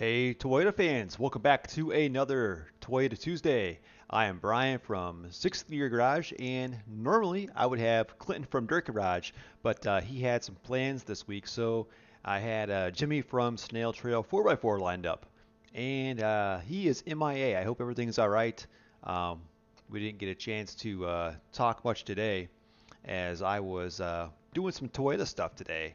Hey Toyota fans, welcome back to another Toyota Tuesday. I am Brian from Sixth Gear Garage, and normally I would have Clinton from Dirt Garage, but he had some plans this week, so I had Jimmy from Snail Trail 4x4 lined up, and he is MIA. I hope everything's all right. Um, we didn't get a chance to talk much today, as I was doing some Toyota stuff today.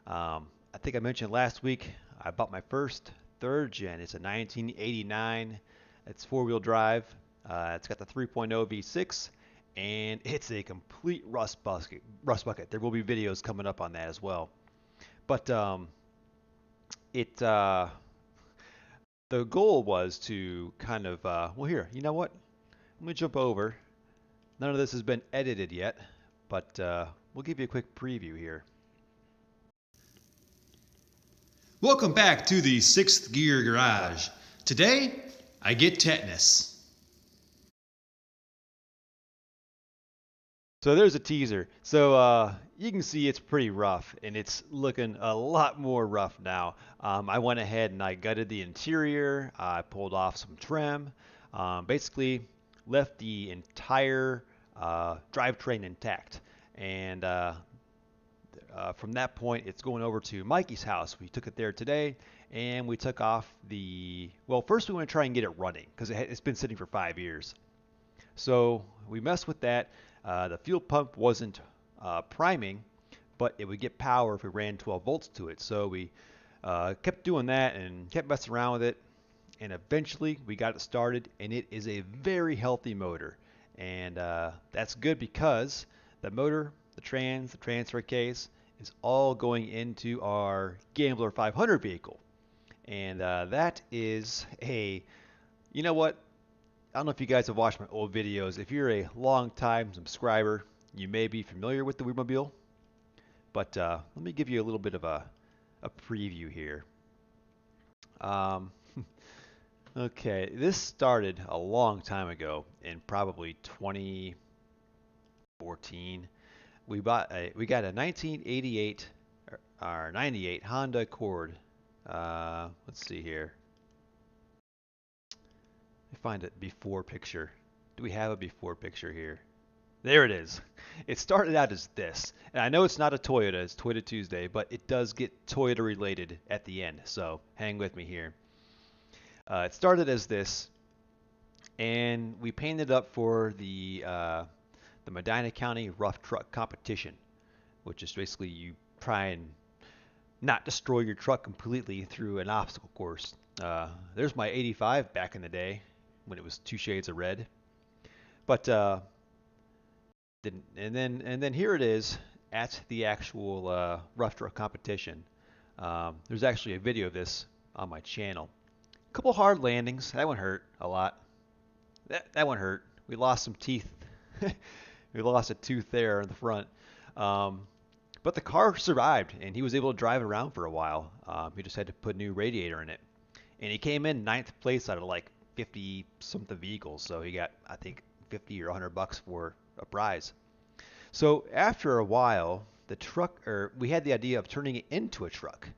I think I mentioned last week I bought my first third gen. It's a 1989. It's four-wheel drive. It's got the 3.0 V6, and it's a complete rust bucket. Rust bucket. There will be videos coming up on that as well. But it the goal was to kind of well, here. You know what? Let me jump over. None of this has been edited yet, but we'll give you a quick preview here. Welcome back to the Sixth Gear Garage. Today, I get tetanus. So there's a teaser. So you can see it's pretty rough, and it's looking a lot more rough now. I went ahead and I gutted the interior. I pulled off some trim. Basically, left the entire drivetrain intact. And from that point, it's going over to Mikey's house. We took it there today, and we took off the. Well, first we want to try and get it running because it's been sitting for 5 years. So we messed with that. The fuel pump wasn't priming, but it would get power if we ran 12 volts to it. So we kept doing that and kept messing around with it, and eventually we got it started, and it is a very healthy motor. And that's good because the motor, the transfer case is all going into our Gambler 500 vehicle. And that is a, you know what? I don't know if you guys have watched my old videos. If you're a long time subscriber, you may be familiar with the Wheelmobile. But let me give you a little bit of a preview here. Um, okay, this started a long time ago in probably 2014. We got a 1988 or 98 Honda Accord. Let's see here. Let me find a before picture. Do we have a before picture here? There it is. It started out as this. And I know it's not a Toyota, it's Toyota Tuesday, but it does get Toyota related at the end. So hang with me here. It started as this, and we painted up for the Medina County Rough Truck Competition, which is basically you try and not destroy your truck completely through an obstacle course. There's my 85 back in the day when it was two shades of red. But and then here it is at the actual rough truck competition. There's actually a video of this on my channel. A couple hard landings. That one hurt a lot. That one hurt. We lost some teeth. We lost a tooth there in the front. Um, but the car survived, and he was able to drive it around for a while. He just had to put a new radiator in it. And he came in ninth place out of like 50 something vehicles. So he got, I think, 50 or $100 for a prize. So after a while, the truck, or we had the idea of turning it into a truck.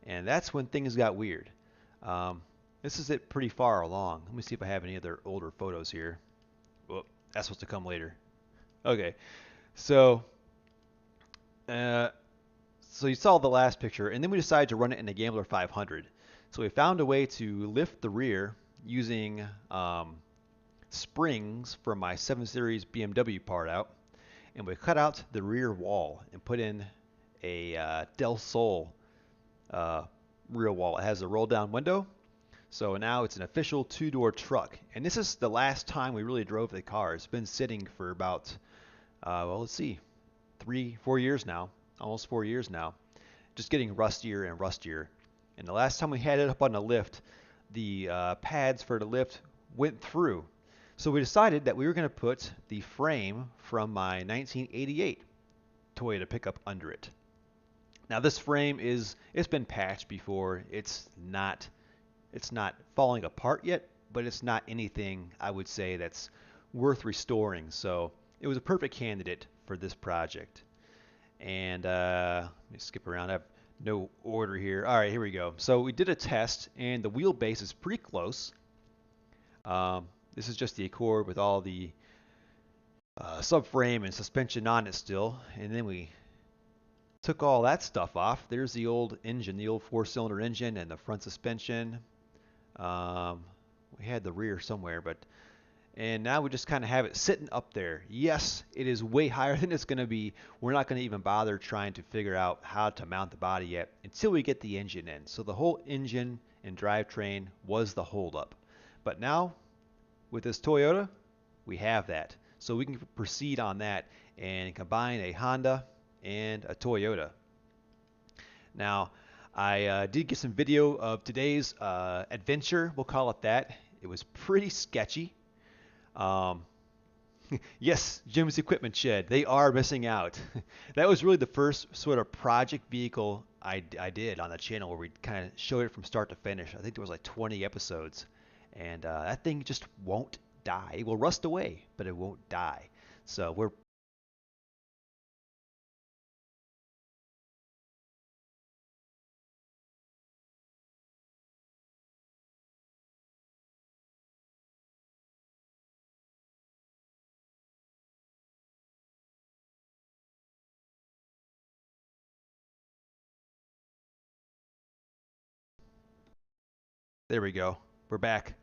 And that's when things got weird. Um, this is it pretty far along. Let me see if I have any other older photos here. Whoop, that's supposed to come later. Okay, so uh, so you saw the last picture, and then we decided to run it in a Gambler 500. So we found a way to lift the rear using springs from my 7 Series BMW part out, and we cut out the rear wall and put in a Del Sol uh, rear wall. It has a roll-down window, so now it's an official two-door truck. And this is the last time we really drove the car. It's been sitting for about, well, let's see, 3-4 years now, almost 4 years now, just getting rustier and rustier. And the last time we had it up on the lift, the pads for the lift went through. So we decided that we were going to put the frame from my 1988 Toyota pickup under it. Now this frame it's been patched before. It's not falling apart yet, but it's not anything I would say that's worth restoring. So it was a perfect candidate for this project. And let me skip around. I have no order here. All right, here we go. So we did a test, and the wheelbase is pretty close. This is just the Accord with all the subframe and suspension on it still. And then we took all that stuff off. There's the old engine, the old four-cylinder engine and the front suspension. We had the rear somewhere, and now we just kind of have it sitting up there. Yes, it is way higher than it's going to be. We're not going to even bother trying to figure out how to mount the body yet until we get the engine in. So the whole engine and drivetrain was the holdup. But now, with this Toyota, we have that. So we can proceed on that and combine a Honda and a Toyota. Now, I did get some video of today's adventure, we'll call it that. It was pretty sketchy. Yes, Jim's Equipment Shed, they are missing out. That was really the first sort of project vehicle I did on the channel where we kind of showed it from start to finish. I think there was like 20 episodes. And that thing just won't die. It will rust away, but it won't die. So we're there we go. We're back.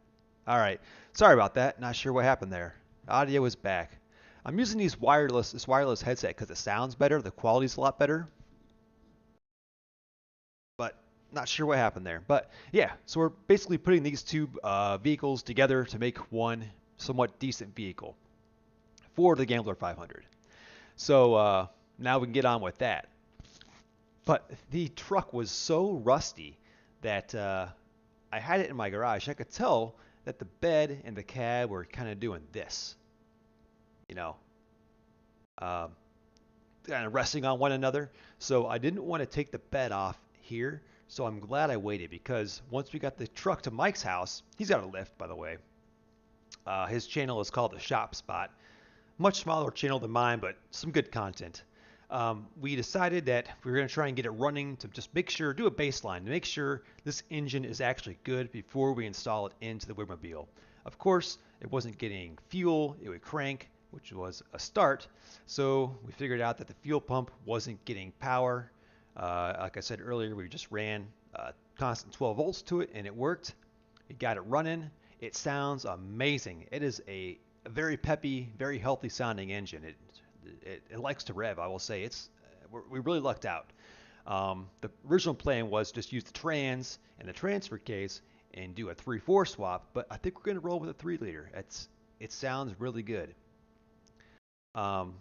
All right. Sorry about that. Not sure what happened there. Audio is back. I'm using this wireless headset because it sounds better. The quality's a lot better. But not sure what happened there. But yeah, so we're basically putting these two vehicles together to make one somewhat decent vehicle for the Gambler 500. So now we can get on with that. But the truck was so rusty that I had it in my garage. I could tell that the bed and the cab were kind of doing this, you know, um, kind of resting on one another. So I didn't want to take the bed off here. So I'm glad I waited because once we got the truck to Mike's house, he's got a lift, by the way. His channel is called The Shop Spot. Much smaller channel than mine, but some good content. We decided that we were going to try and get it running to just make sure, do a baseline to make sure this engine is actually good before we install it into the Wigmobile. Of course, it wasn't getting fuel, it would crank, which was a start. So we figured out that the fuel pump wasn't getting power. Like I said earlier, we just ran constant 12 volts to it and it worked. We got it running. It sounds amazing. It is a very peppy, very healthy sounding engine. It likes to rev, I will say. We really lucked out. The original plan was just use the trans and the transfer case and do a 3/4 swap, but I think we're going to roll with a 3-liter. It sounds really good. Um,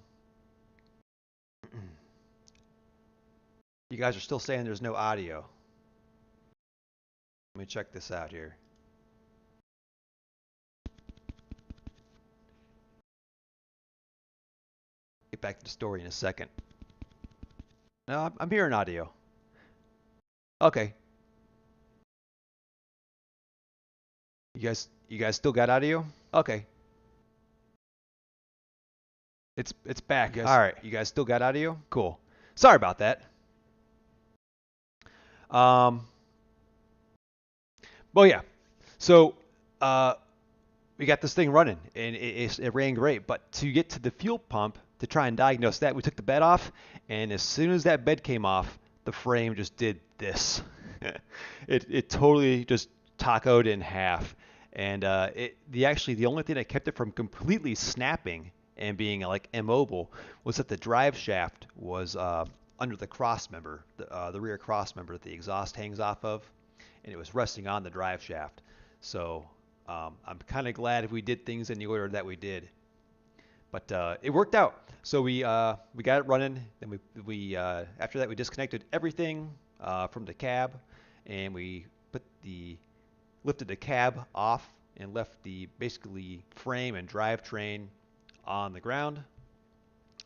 you guys are still saying there's no audio. Let me check this out here. Get back to the story in a second. No, I'm hearing audio. Okay. You guys still got audio? Okay. It's back. All right. You guys still got audio? Cool. Sorry about that. Well, yeah. So we got this thing running, and it ran great. But to get to the fuel pump to try and diagnose that, we took the bed off, and as soon as that bed came off, the frame just did this. It totally just tacoed in half, and the only thing that kept it from completely snapping and being like immobile was that the drive shaft was under the cross member, the rear cross member that the exhaust hangs off of, and it was resting on the drive shaft. So I'm kind of glad if we did things in the order that we did. But it worked out. So we got it running. Then we after that we disconnected everything from the cab, and we lifted the cab off and left the basically frame and drivetrain on the ground.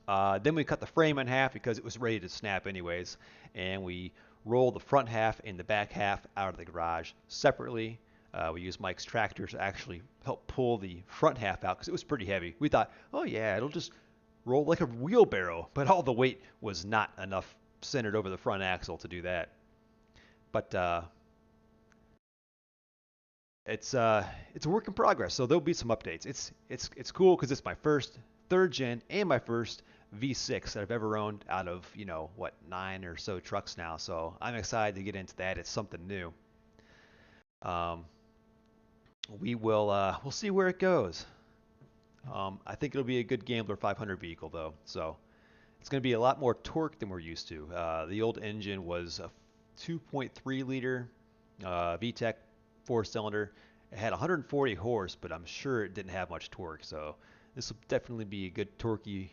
Then we cut the frame in half because it was ready to snap anyways, and we rolled the front half and the back half out of the garage separately. We used Mike's tractor to actually help pull the front half out because it was pretty heavy. We thought, oh yeah, it'll just roll like a wheelbarrow, but all the weight was not enough centered over the front axle to do that. But it's a work in progress, so there'll be some updates. It's cool because it's my first third gen and my first V6 that I've ever owned out of what 9 or so trucks now. So I'm excited to get into that. It's something new. Um, we'll see where it goes. I think it'll be a good Gambler 500 vehicle though, so it's going to be a lot more torque than we're used to. The old engine was a 2.3 liter VTEC four-cylinder. It had 140 horse, but I'm sure it didn't have much torque. So this will definitely be a good torquey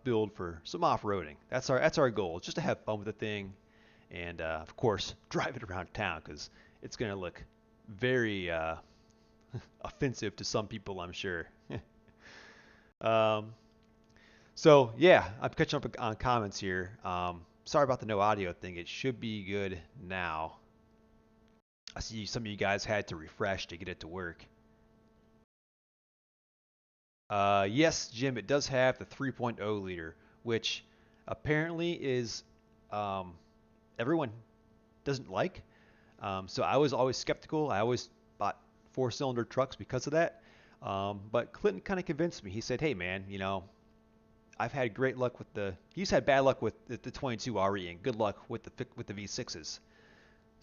build for some off-roading. That's our goal, just to have fun with the thing, and of course drive it around town because it's going to look very offensive to some people, I'm sure. um, so yeah, I'm catching up on comments here. Sorry about the no audio thing. It should be good now. I see some of you guys had to refresh to get it to work. Yes, Jim, it does have the 3.0 liter, which apparently is um, everyone doesn't like. So I was always skeptical. I always bought four-cylinder trucks because of that. But Clinton kind of convinced me. He said, "Hey, man, I've had great luck with the. He's had bad luck with the 22 RE and good luck with the V6s.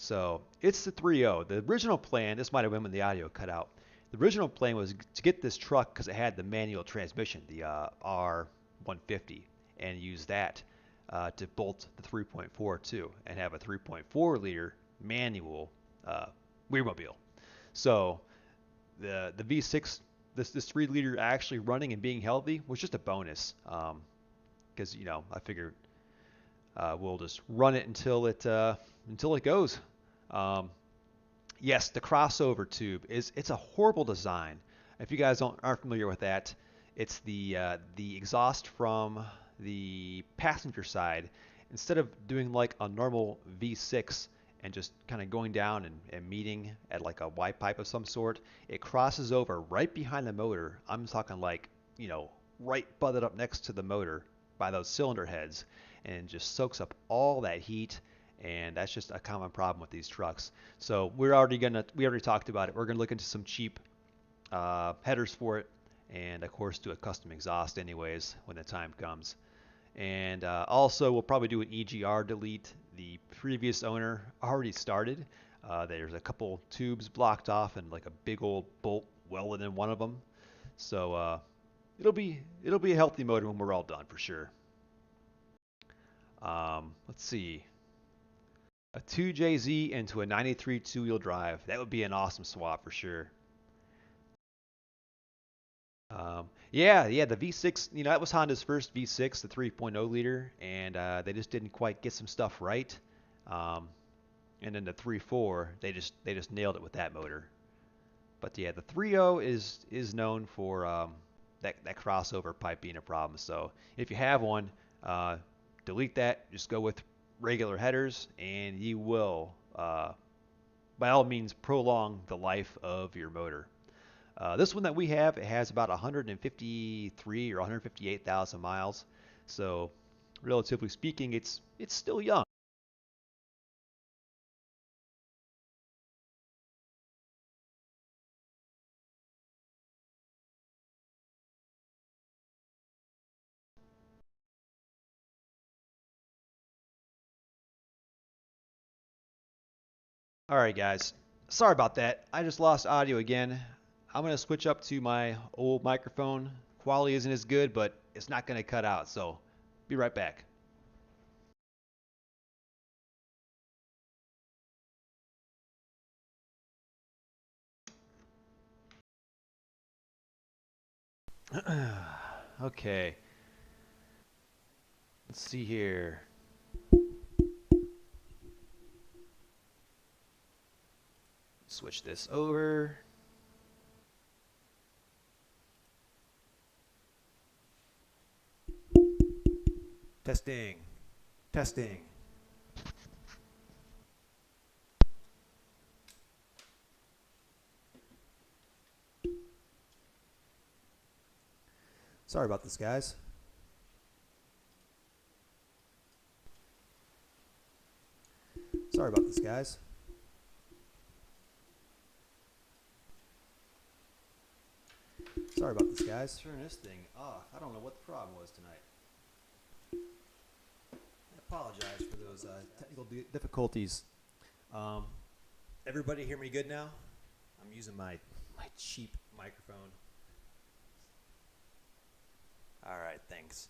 So it's the 3.0. The original plan, this might have been when the audio cut out. The original plan was to get this truck because it had the manual transmission, the R150, and use that to bolt the 3.4 too, and have a 3.4 liter manual uh, rearmobile. So the V6, this 3 liter actually running and being healthy was just a bonus because I figured we'll just run it until it goes. Um, yes, the crossover tube it's a horrible design. If you guys aren't familiar with that, it's the exhaust from the passenger side. Instead of doing like a normal V6 and just kind of going down and meeting at like a Y pipe of some sort, it crosses over right behind the motor. I'm talking like, right butted up next to the motor by those cylinder heads and just soaks up all that heat. And that's just a common problem with these trucks. So we already talked about it. We're gonna look into some cheap headers for it, and of course do a custom exhaust anyways when the time comes. And also we'll probably do an EGR delete. The previous owner already started. There's a couple tubes blocked off and like a big old bolt welded in one of them. So it'll be a healthy motor when we're all done for sure. Let's see. A 2JZ into a 93 two-wheel drive. That would be an awesome swap for sure. Yeah, the V6, that was Honda's first V6, the 3.0 liter, and they just didn't quite get some stuff right. Um, and then the 3.4, they just nailed it with that motor. But yeah, the 3.0 is known for that crossover pipe being a problem. So if you have one, uh, delete that. Just go with regular headers, and you will, by all means, prolong the life of your motor. This one that we have, it has about 153 or 158,000 miles. So, relatively speaking, it's still young. All right, guys. Sorry about that. I just lost audio again. I'm going to switch up to my old microphone. Quality isn't as good, but it's not going to cut out. So, be right back. Okay. Let's see here. Switch this over. Testing. Testing. Sorry about this, guys. Sorry about this, guys. Sorry about this, guys. Turn this thing off. I don't know what the problem was tonight. I apologize for those technical difficulties. Everybody hear me good now? I'm using my cheap microphone. All right, thanks.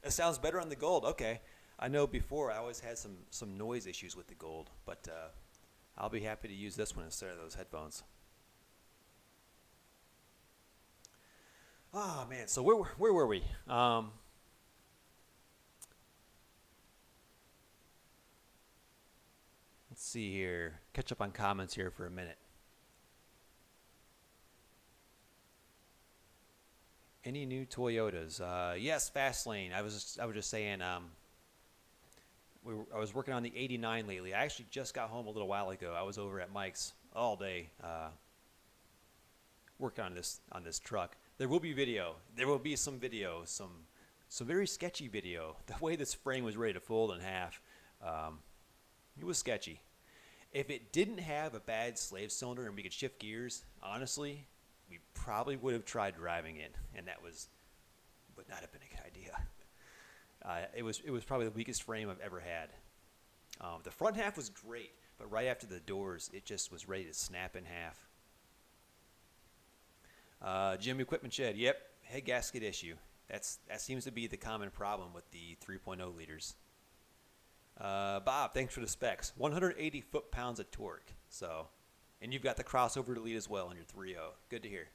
It sounds better on the Gold. Okay. I know before I always had some noise issues with the Gold, but I'll be happy to use this one instead of those headphones. Oh man, so where were we? Let's see here. Catch up on comments here for a minute. Any new Toyotas? Yes, Fastlane. I was just saying. I was working on the 89 lately. I actually just got home a little while ago. I was over at Mike's all day working on this truck. There will be video. There will be some video, some very sketchy video. The way this frame was ready to fold in half, it was sketchy. If it didn't have a bad slave cylinder and we could shift gears, honestly, we probably would have tried driving it, and that would not have been a good idea. It was probably the weakest frame I've ever had. The front half was great, but right after the doors, it just was ready to snap in half. Jim Equipment Shed, yep, head gasket issue. That seems to be the common problem with the 3.0 liters. Bob, thanks for the specs. 180 foot-pounds of torque. So, and you've got the crossover delete as well in your 3.0. Good to hear.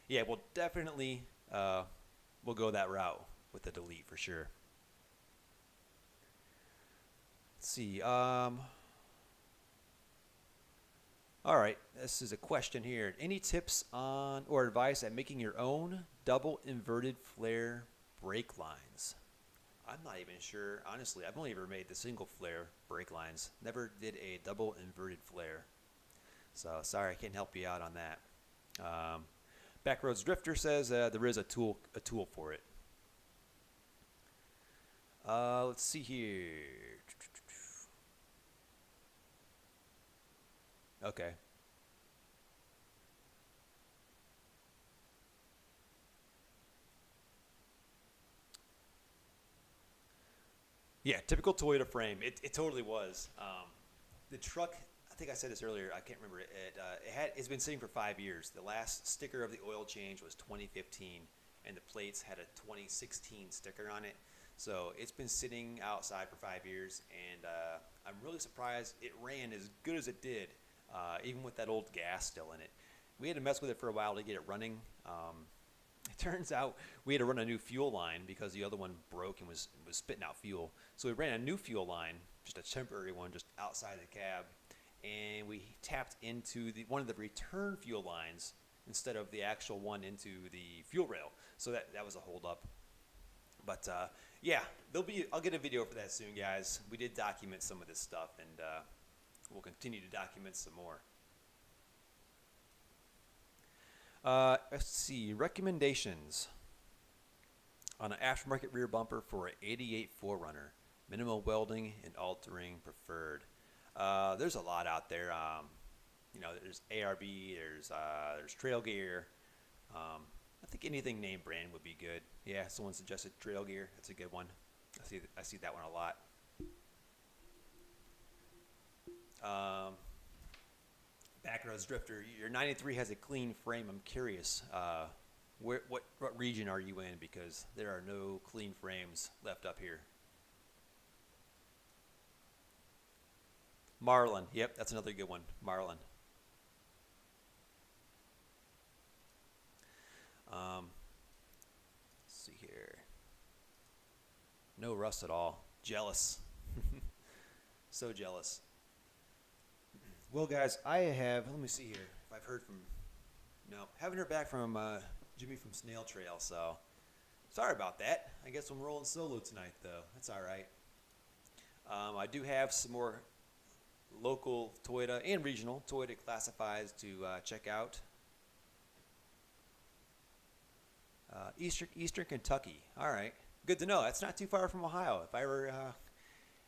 Yeah, we'll definitely we'll go that route with the delete for sure. Let's see. All right, this is a question here. Any tips on or advice at making your own double inverted flare brake lines? I'm not even sure. Honestly, I've only ever made the single flare brake lines. Never did a double inverted flare. So sorry, I can't help you out on that. Backroads Drifter says there is a tool for it. Let's see here. Okay. Yeah, typical Toyota frame. It totally was. The truck, I think I said this earlier. I can't remember it. It's been sitting for 5 years. The last sticker of the oil change was 2015, and the plates had a 2016 sticker on it. So it's been sitting outside for 5 years, and I'm really surprised it ran as good as it did, even with that old gas still in it. We had to mess with it for a while to get it running. It turns out we had to run a new fuel line because the other one broke and was spitting out fuel. So we ran a new fuel line, just a temporary one, just outside the cab, and we tapped into one of the return fuel lines instead of the actual one into the fuel rail. So that was a holdup. But yeah, I'll get a video for that soon, guys. We did document some of this stuff, and we'll continue to document some more. Let's see, recommendations on an aftermarket rear bumper for an 88 4Runner. Minimal welding and altering preferred. There's a lot out there. There's ARB, there's Trail Gear. I think anything name brand would be good. Yeah, someone suggested Trail Gear. That's a good one. I see that one a lot. Backroads Drifter, your 93 has a clean frame. I'm curious, what region are you in? Because there are no clean frames left up here. Marlin, yep, that's another good one. Marlin. Let's see here. No rust at all. Jealous. So jealous. Well, guys, let me see here if I've heard from, no, haven't heard back from Jimmy from Snail Trail, so sorry about that. I guess I'm rolling solo tonight, though. That's all right. I do have some more local Toyota and regional Toyota classifieds to check out. Eastern Kentucky. All right. Good to know. That's not too far from Ohio. If I ever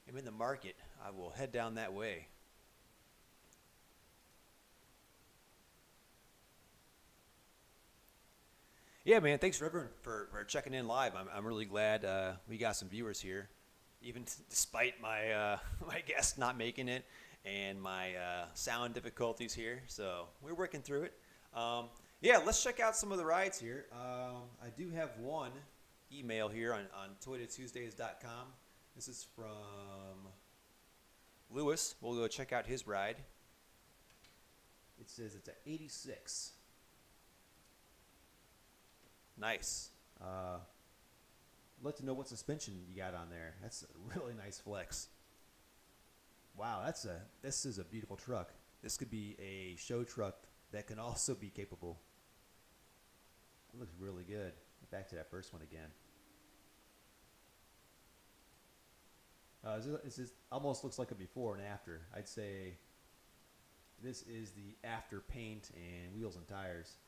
am in the market, I will head down that way. Yeah, man. Thanks for everyone for checking in live. I'm really glad we got some viewers here, even despite my my guest not making it and my sound difficulties here. So we're working through it. Yeah, let's check out some of the rides here. I do have one email here on ToyotaTuesdays.com. This is from Lewis. We'll go check out his ride. It says it's a 86. Nice. I'd like to know what suspension you got on there. That's a really nice flex. Wow, this is a beautiful truck. This could be a show truck that can also be capable. It looks really good. Back to that first one again. This almost looks like a before and after. I'd say this is the after paint and wheels and tires,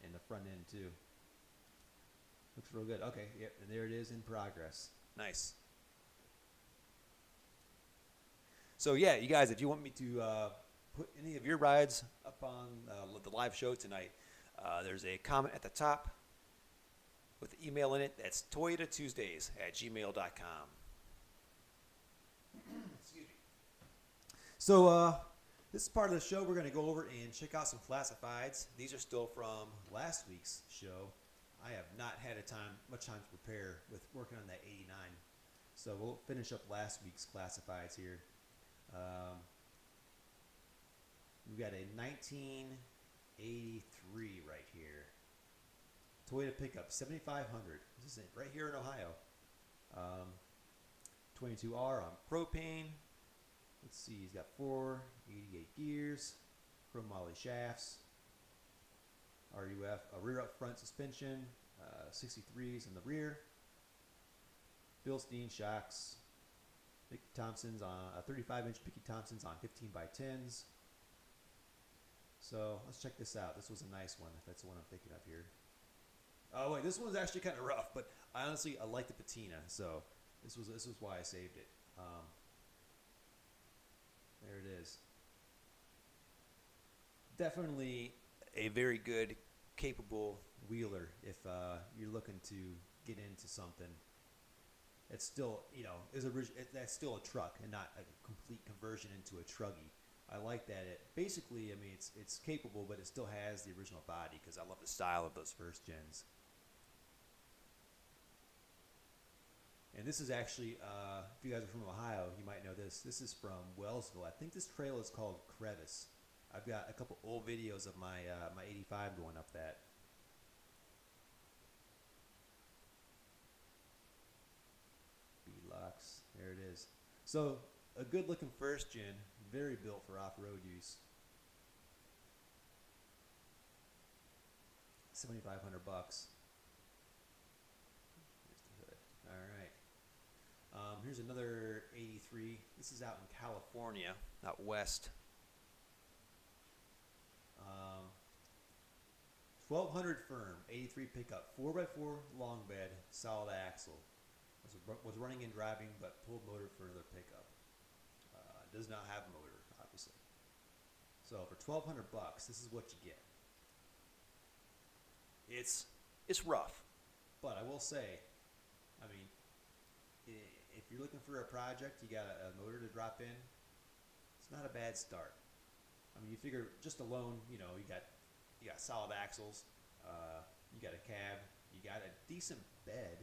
and the front end too. Looks real good. Okay, yep, and there it is in progress. Nice. So yeah, you guys, if you want me to put any of your rides up on the live show tonight, there's a comment at the top with the email in it. That's toyotatuesdays@gmail.com. Excuse me. So this is part of the show. We're going to go over and check out some classifieds. These are still from last week's show. I have not had much time to prepare with working on that 89. So we'll finish up last week's classifieds here. We've got a 1983 right here. Toyota pickup, 7500. This is it right here in Ohio. 22R on propane. Let's see, he's got 488 gears, chrome moly shafts, RUF, a rear up front suspension, 63s in the rear, Bilstein shocks, Mickey Thompson's on 35-inch Mickey Thompson's on 15x10s. So let's check this out. This was a nice one, if that's the one I'm thinking of here. Oh wait, this one's actually kind of rough, but I like the patina, so this was why I saved it. There it is. Definitely a very good, capable wheeler if you're looking to get into something. It's still, that's still a truck and not a complete conversion into a truggy. I like that basically, it's capable, but it still has the original body because I love the style of those first gens. And this is actually, if you guys are from Ohio, you might know this. This is from Wellsville. I think this trail is called Crevice. I've got a couple old videos of my my 85 going up that. B-Locks, there it is. So a good looking first gen, very built for off-road use. 7,500 bucks. Here's the hood. All right. Here's another 83. This is out in California, out west. 1200 firm, 83 pickup, 4x4 long bed, solid axle. Was running and driving, but pulled motor for another pickup. Does not have a motor, obviously. So for 1,200 bucks, this is what you get. It's rough, but I will say, if you're looking for a project, you got a motor to drop in, it's not a bad start. You figure just alone, you got solid axles, you got a cab, you got a decent bed.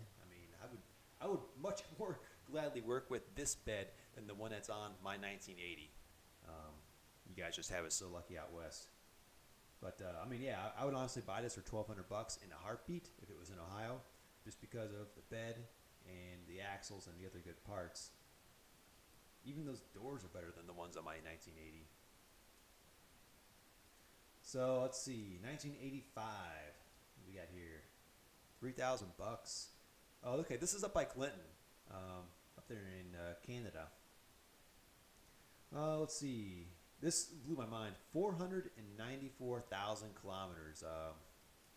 I would much more gladly work with this bed than the one that's on my 1980. You guys just have it so lucky out west. But I would honestly buy this for 1,200 bucks in a heartbeat if it was in Ohio, just because of the bed and the axles and the other good parts. Even those doors are better than the ones on my 1980. So let's see, 1985. What we got here? 3,000 bucks. Oh, okay. This is up by Clinton, up there in Canada. Let's see. This blew my mind. 494,000 kilometers.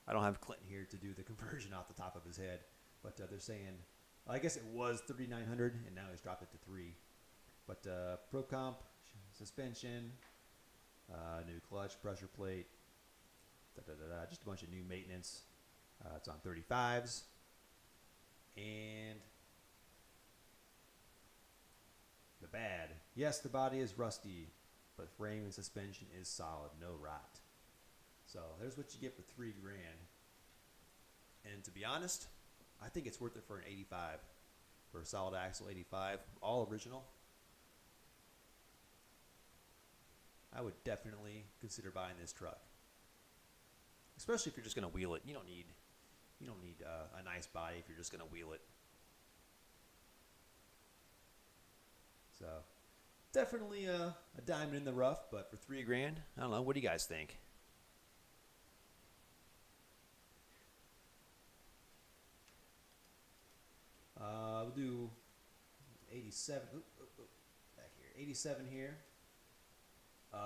I don't have Clinton here to do the conversion off the top of his head, but they're saying, I guess it was 3,900, and now he's dropped it to 3. But Pro Comp suspension, new clutch, pressure plate, just a bunch of new maintenance. It's on 35s. And the bad. Yes, the body is rusty, but frame and suspension is solid, no rot. So there's what you get for $3,000. And to be honest, I think it's worth it for an 85, for a solid axle 85, all original. I would definitely consider buying this truck, especially if you're just going to wheel it. You don't need a nice body if you're just going to wheel it. So definitely a diamond in the rough, but for $3,000, I don't know. What do you guys think? We'll do 87. Back here, 87 here.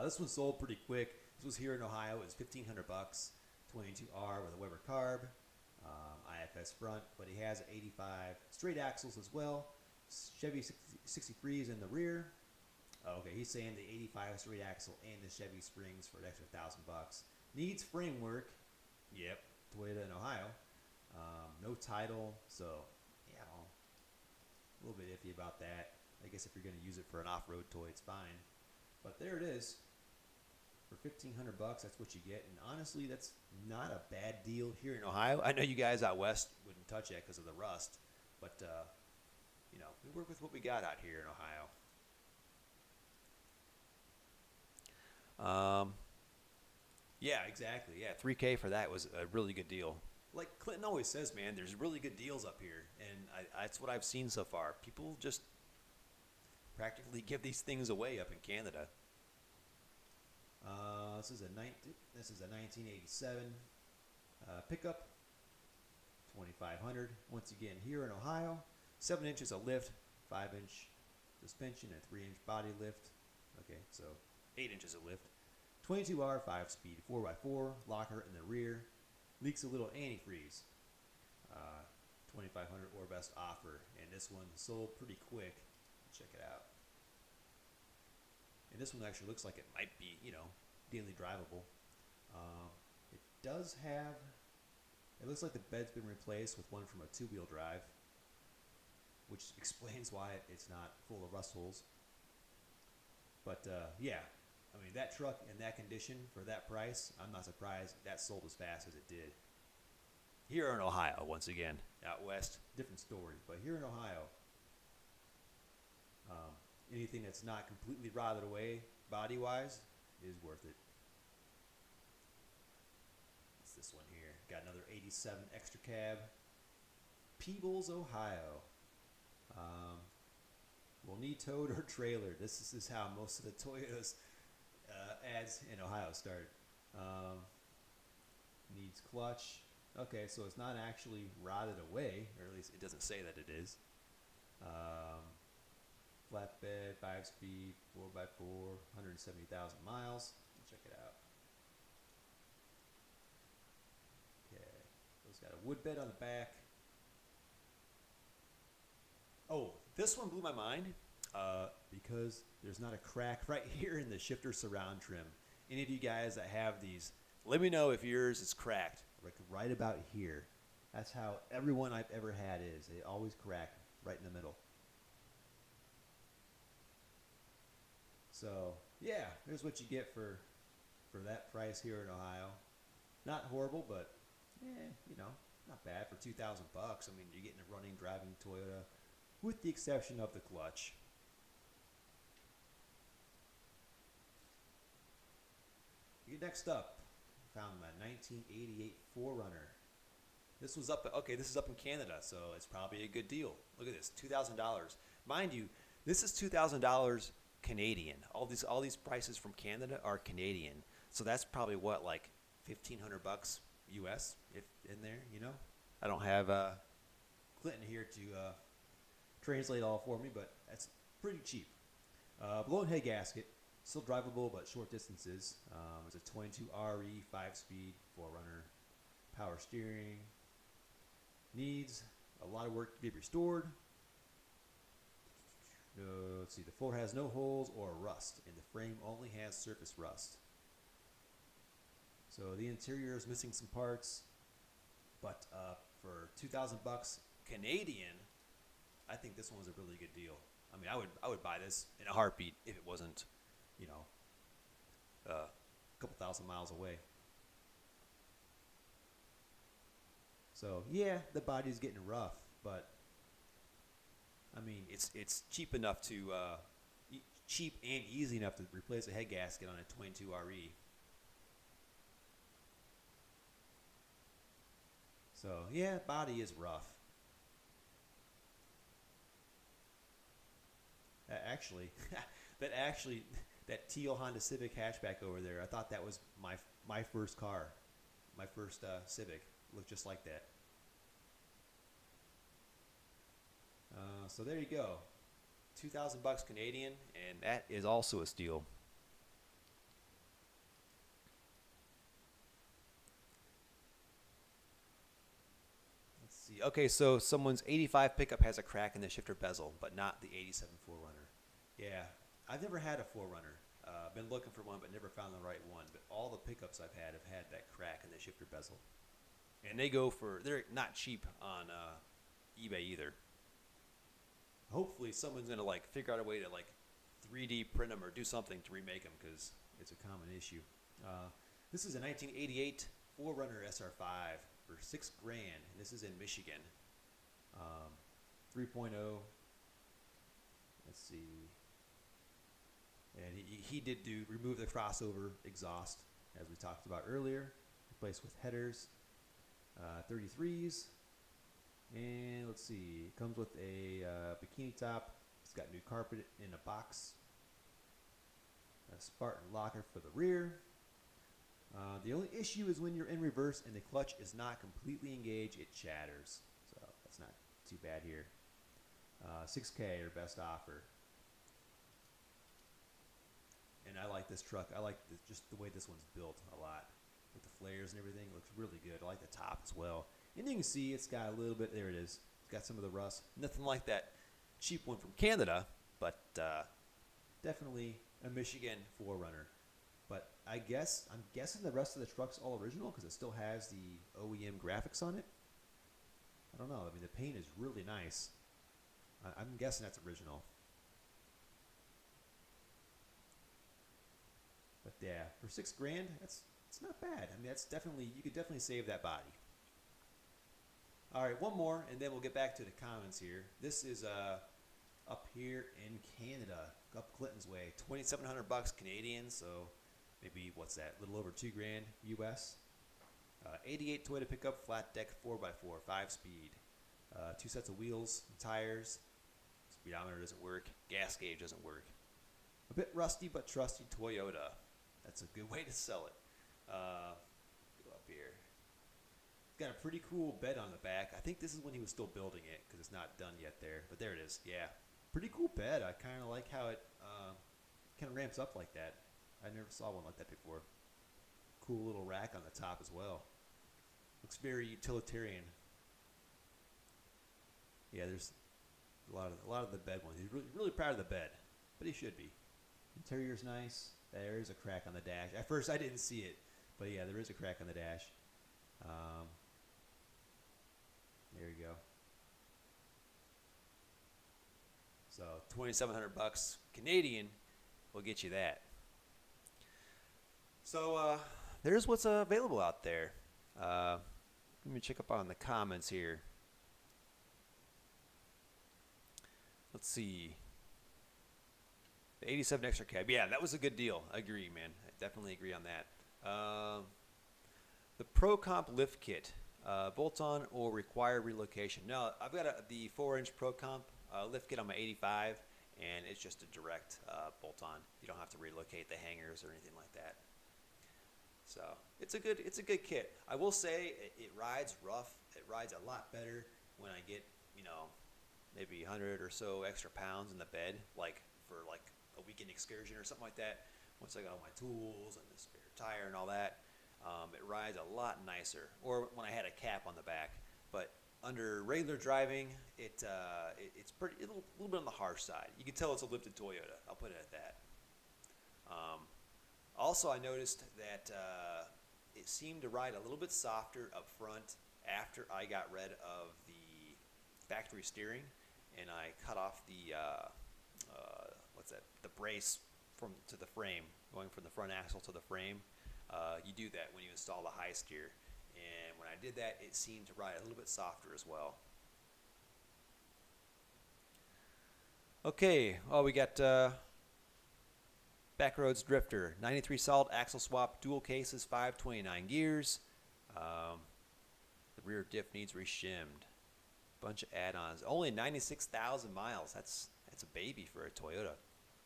This one sold pretty quick. This was here in Ohio. It was $1,500. 22R with a Weber carb, IFS front, but he has 85 straight axles as well. Chevy 63s in the rear. Okay, he's saying the 85 straight axle and the Chevy springs for an extra $1,000. Needs framework. Yep, Toyota in Ohio. No title, so yeah, a little bit iffy about that. I guess if you're going to use it for an off-road toy, it's fine. But there it is. For $1,500, that's what you get. And honestly, that's not a bad deal here in Ohio. I know you guys out west wouldn't touch it because of the rust, but we work with what we got out here in Ohio. Yeah, exactly. Yeah, $3K for that was a really good deal. Like Clinton always says, man, there's really good deals up here, and that's what I've seen so far. People just practically give these things away up in Canada. This is a 1987 pickup, 2,500. Once again, here in Ohio, 7 inches of lift, 5-inch suspension, and 3-inch body lift. Okay, so 8 inches of lift. 22R 5-speed 4x4 locker in the rear. Leaks a little antifreeze. 2,500 or best offer, and this one sold pretty quick. Check it out. And this one actually looks like it might be, daily drivable. It does have, it looks like the bed's been replaced with one from a 2-wheel drive, which explains why it's not full of rust holes. But yeah, I mean, that truck in that condition for that price, I'm not surprised that sold as fast as it did. Here in Ohio, once again, out west, different story. But here in Ohio, anything that's not completely rotted away body-wise is worth it. It's this one here. Got another 87 extra cab. Peebles, Ohio. Will need towed or trailer. This is how most of the Toyotas ads in Ohio start. Needs clutch. Okay, so it's not actually rotted away, or at least it doesn't say that it is. Flatbed, 5-speed, 4x4, 170,000 miles. Check it out. Okay, so it's got a wood bed on the back. Oh, this one blew my mind because there's not a crack right here in the shifter surround trim. Any of you guys that have these, let me know if yours is cracked. Like right about here. That's how everyone I've ever had is. They always crack right in the middle. So yeah, here's what you get for that price here in Ohio. Not horrible, but not bad for $2,000. I mean, you're getting a running, driving Toyota, with the exception of the clutch. Next up, found my 1988 4Runner. This was up. Okay, this is up in Canada, so it's probably a good deal. Look at this, $2,000. Mind you, this is $2,000 Canadian. All these prices from Canada are Canadian, so that's probably what, like $1,500 US, if in there. I don't have Clinton here to translate all for me, but that's pretty cheap. Blown head gasket, still drivable but short distances. It's a 22 RE 5-speed 4Runner, power steering. Needs a lot of work to be restored. Let's see, the floor has no holes or rust, and the frame only has surface rust. So the interior is missing some parts. But for 2,000 bucks Canadian, I think this one was a really good deal. I mean, I would buy this in a heartbeat if it wasn't, you know, a couple thousand miles away. So yeah, the body's getting rough, but I mean, it's cheap enough to cheap and easy enough to replace a head gasket on a 22 RE. So yeah, body is rough. Actually, that actually that teal Honda Civic hatchback over there, I thought that was my first car, my first Civic. Looked just like that. So there you go, 2,000 bucks Canadian, and that is also a steal. Let's see. Okay, so someone's 85 pickup has a crack in the shifter bezel, but not the 87 4Runner. Yeah, I've never had a 4Runner. Been looking for one, but never found the right one. But all the pickups I've had have had that crack in the shifter bezel, and they're not cheap on eBay either. Hopefully, someone's gonna like figure out a way to like 3D print them or do something to remake them because it's a common issue. This is a 1988 4Runner SR5 for 6 grand, and this is in Michigan. Um, 3.0. Let's see. And he did remove the crossover exhaust as we talked about earlier, replaced with headers, 33s, and let's see. It comes with a bikini top. It's got new carpet in a box. A Spartan locker for the rear. The only issue is when you're in reverse and the clutch is not completely engaged, it chatters. So that's not too bad here. 6K or best offer. And I like this truck. I like just the way this one's built a lot. With the flares and everything, it looks really good. I like the top as well. And you can see it's got a little bit, there it is. It's got some of the rust. Nothing like that cheap one from Canada, but definitely a Michigan 4Runner. But I'm guessing the rest of the truck's all original because it still has the OEM graphics on it. I don't know. I mean, the paint is really nice. I'm guessing that's original. But yeah, for 6 grand, it's not bad. I mean, you could definitely save that body. All right, one more, and then we'll get back to the comments here. This is up here in Canada, up Clinton's way, 2,700 bucks Canadian. So maybe what's that? A little over 2 grand US. 88 Toyota pickup, flat deck 4x4, 5-speed. 2 sets of wheels and tires. Speedometer doesn't work. Gas gauge doesn't work. A bit rusty but trusty Toyota. That's a good way to sell it. Go up here. It's got a pretty cool bed on the back. I think this is when he was still building it because it's not done yet there. But there it is. Yeah. Pretty cool bed. I kind of like how it kind of ramps up like that. I never saw one like that before. Cool little rack on the top as well. Looks very utilitarian. Yeah, there's a lot of the bed ones. He's really proud of the bed, but he should be. Interior's nice. There is a crack on the dash. At first, I didn't see it, but yeah, there is a crack on the dash. There you go. So 2,700 bucks Canadian will get you that. So there's what's available out there. Let me check up on the comments here. Let's see. The 87 extra cab. Yeah, that was a good deal. I agree, man. I definitely agree on that. The Pro Comp lift kit. Bolt-on or require relocation. No, I've got the 4-inch Pro Comp lift kit on my 85, and it's just a direct bolt-on. You don't have to relocate the hangers or anything like that. So it's a good kit. I will say it rides rough. It rides a lot better when I get, maybe 100 or so extra pounds in the bed, like for like a weekend excursion or something like that. Once I got all my tools and the spare tire and all that, it rides a lot nicer. Or when I had a cap on the back, but under regular driving, it's a little bit on the harsh side. You can tell it's a lifted Toyota. I'll put it at that. Also, I noticed that it seemed to ride a little bit softer up front after I got rid of the factory steering and I cut off the the brace to the frame, going from the front axle to the frame. You do that when you install the high steer, and when I did that, it seemed to ride a little bit softer as well. Okay, well, we got Backroads Drifter, 93 solid axle swap, dual cases, 529 gears. The rear diff needs reshimmed. Bunch of add-ons. Only 96,000 miles. That's a baby for a Toyota.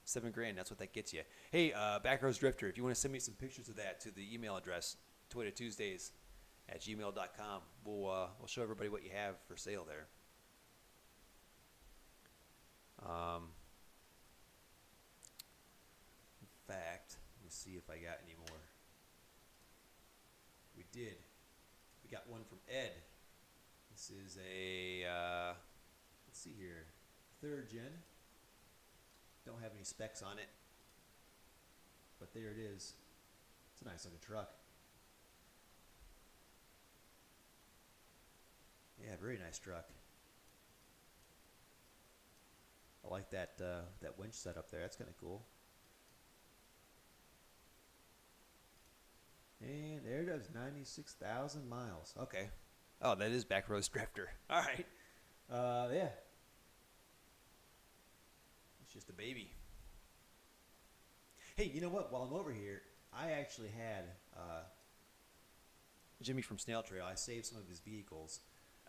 $7,000. That's what that gets you. Hey, Backroads Drifter, if you want to send me some pictures of that to the email address, toyotatuesdays@gmail.com, we'll show everybody what you have for sale there. In fact, let me see if I got any more. We did. We got one from Ed. This is a, let's see here, 3rd gen. Don't have any specs on it, but there it is. It's a nice looking truck. Yeah, very nice truck. I like that that winch setup there. That's kind of cool. And there it is, 96,000 miles. Okay. Oh, that is Backroads Drifter. All right. Yeah. It's just a baby. Hey, you know what? While I'm over here, I actually had Jimmy from Snail Trail. I saved some of his vehicles.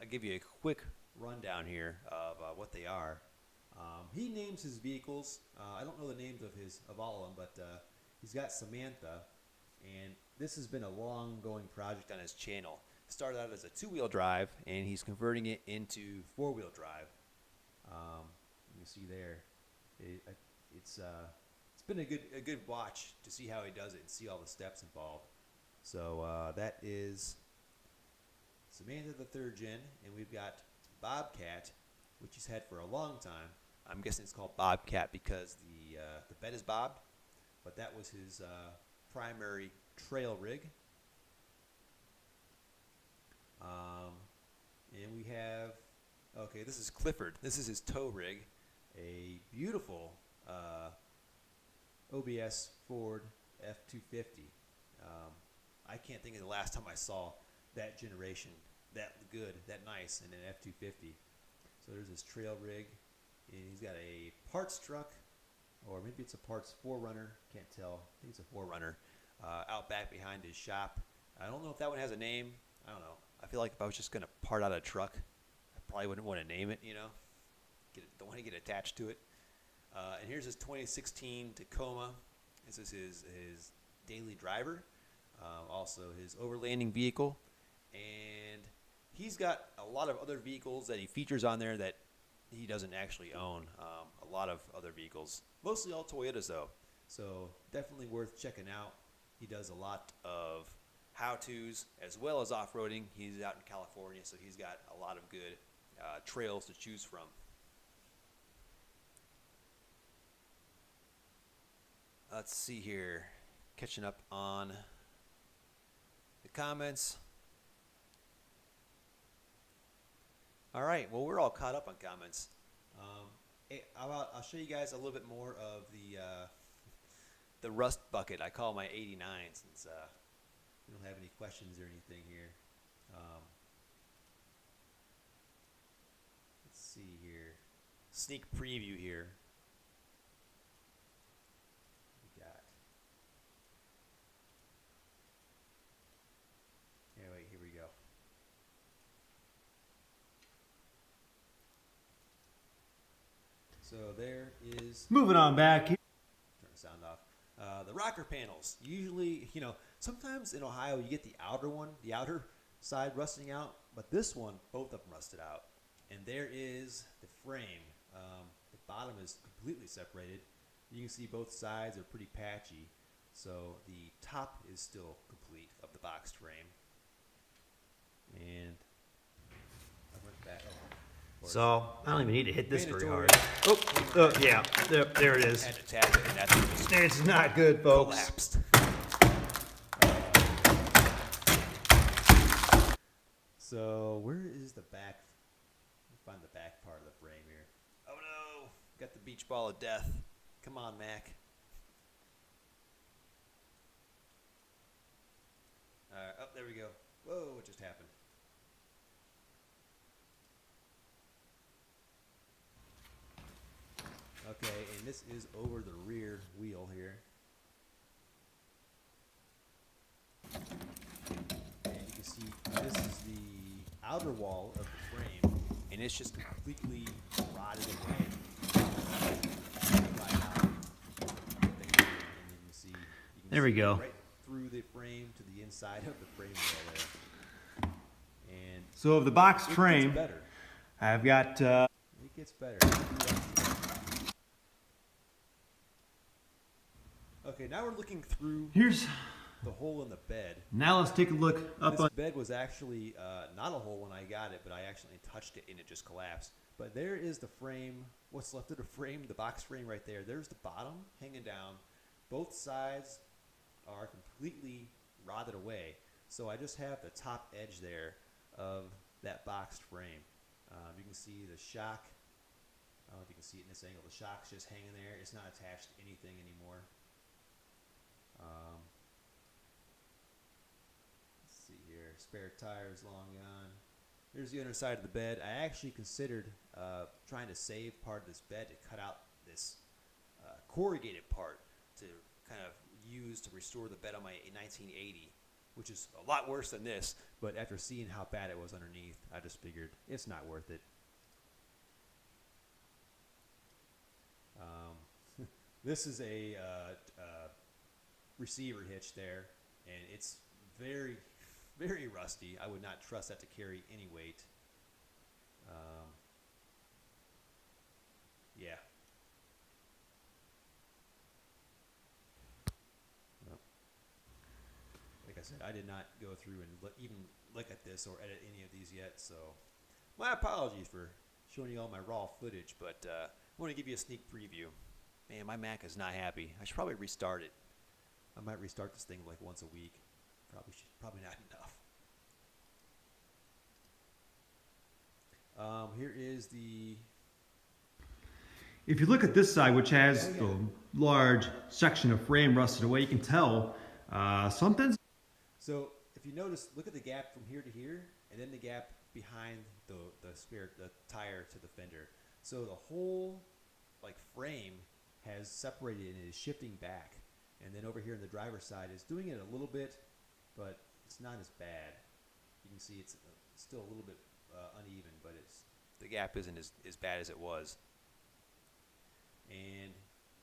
I'll give you a quick rundown here of what they are. He names his vehicles. I don't know the names of all of them, but he's got Samantha, and this has been a long-going project on his channel. It started out as a 2-wheel drive, and he's converting it into 4-wheel drive. You can see there, it's been a good watch to see how he does it and see all the steps involved. So that is Samantha, the 3rd gen, and we've got Bobcat, which he's had for a long time. I'm guessing it's called Bobcat because the bed is bobbed, but that was his primary trail rig. And we have, okay, this is Clifford. This is his tow rig, a beautiful OBS Ford F250. I can't think of the last time I saw that generation that good, that nice, in an F250. So there's this trail rig, and he's got a parts truck, or maybe it's a parts 4Runner, can't tell. I think it's a 4Runner, out back behind his shop. I don't know if that one has a name. I don't know. I feel like if I was just going to part out a truck, I probably wouldn't want to name it, you know. Don't want to get attached to it. And here's his 2016 Tacoma. This is his daily driver, also his overlanding vehicle. And he's got a lot of other vehicles that he features on there that he doesn't actually own. A lot of other vehicles, mostly all Toyotas though. So definitely worth checking out. He does a lot of how-tos as well as off-roading. He's out in California, so he's got a lot of good trails to choose from. Let's see here. Catching up on the comments. All right, well, we're all caught up on comments. I'll show you guys a little bit more of the rust bucket. I call my 89 since we don't have any questions or anything here. Let's see here. Sneak preview here. We got. Anyway, here we go. So there is. Moving on back. Turn the sound off. The rocker panels. Usually, you know, sometimes in Ohio you get the outer side rusting out, but this one, both of them rusted out. And there is the frame. The bottom is completely separated. You can see both sides are pretty patchy. So the top is still complete of the boxed frame. And I went back. So I don't even need to hit this very Mandatory. hard. Oh, yeah, there it is. Had to tap it, and that's what just It's not good, folks. collapsed. So where is the back? Let me find the back part of the frame here. Oh no! Got the beach ball of death. Come on, Mac. Oh, there we go. Whoa, what just happened? Okay, and this is over the rear wheel here. And you can see this is the outer wall of the frame, and it's just completely rotted away. Right out. And then you see, There we see go. right through the frame to the inside of the frame rail there. And So of the box it frame, gets better. I've got It gets better. Okay, now we're looking through here's. the hole in the bed. Now let's take a look up This on. bed was actually not a hole when I got it, but I actually touched it and it just collapsed. But there is the frame, what's left of the frame, the box frame right there. There's the bottom hanging down. Both sides are completely rotted away. So I just have the top edge there of that boxed frame. You can see the shock. I don't know if you can see it in this angle. The shock's just hanging there. It's not attached to anything anymore. Let's see here. Spare tires long gone. Here's the underside of the bed. I actually considered trying to save part of this bed to cut out this corrugated part to kind of use to restore the bed on my 1980, which is a lot worse than this. But after seeing how bad it was underneath, I just figured it's not worth it. This is a receiver hitch there, and it's very, very rusty. I would not trust that to carry any weight. Yeah. Well, like I said, I did not go through and even look at this or edit any of these yet, so my apologies for showing you all my raw footage, but I want to give you a sneak preview. Man, my Mac is not happy. I should probably restart it. I might restart this thing like once a week. Probably not enough. Here is the. If you look at this side, which has the large section of frame rusted away, you can tell something's. So if you notice, look at the gap from here to here, and then the gap behind the tire to the fender. So the whole frame has separated and is shifting back. And then over here on the driver's side is doing it a little bit, but it's not as bad. You can see it's still a little bit uneven, but the gap isn't as bad as it was. And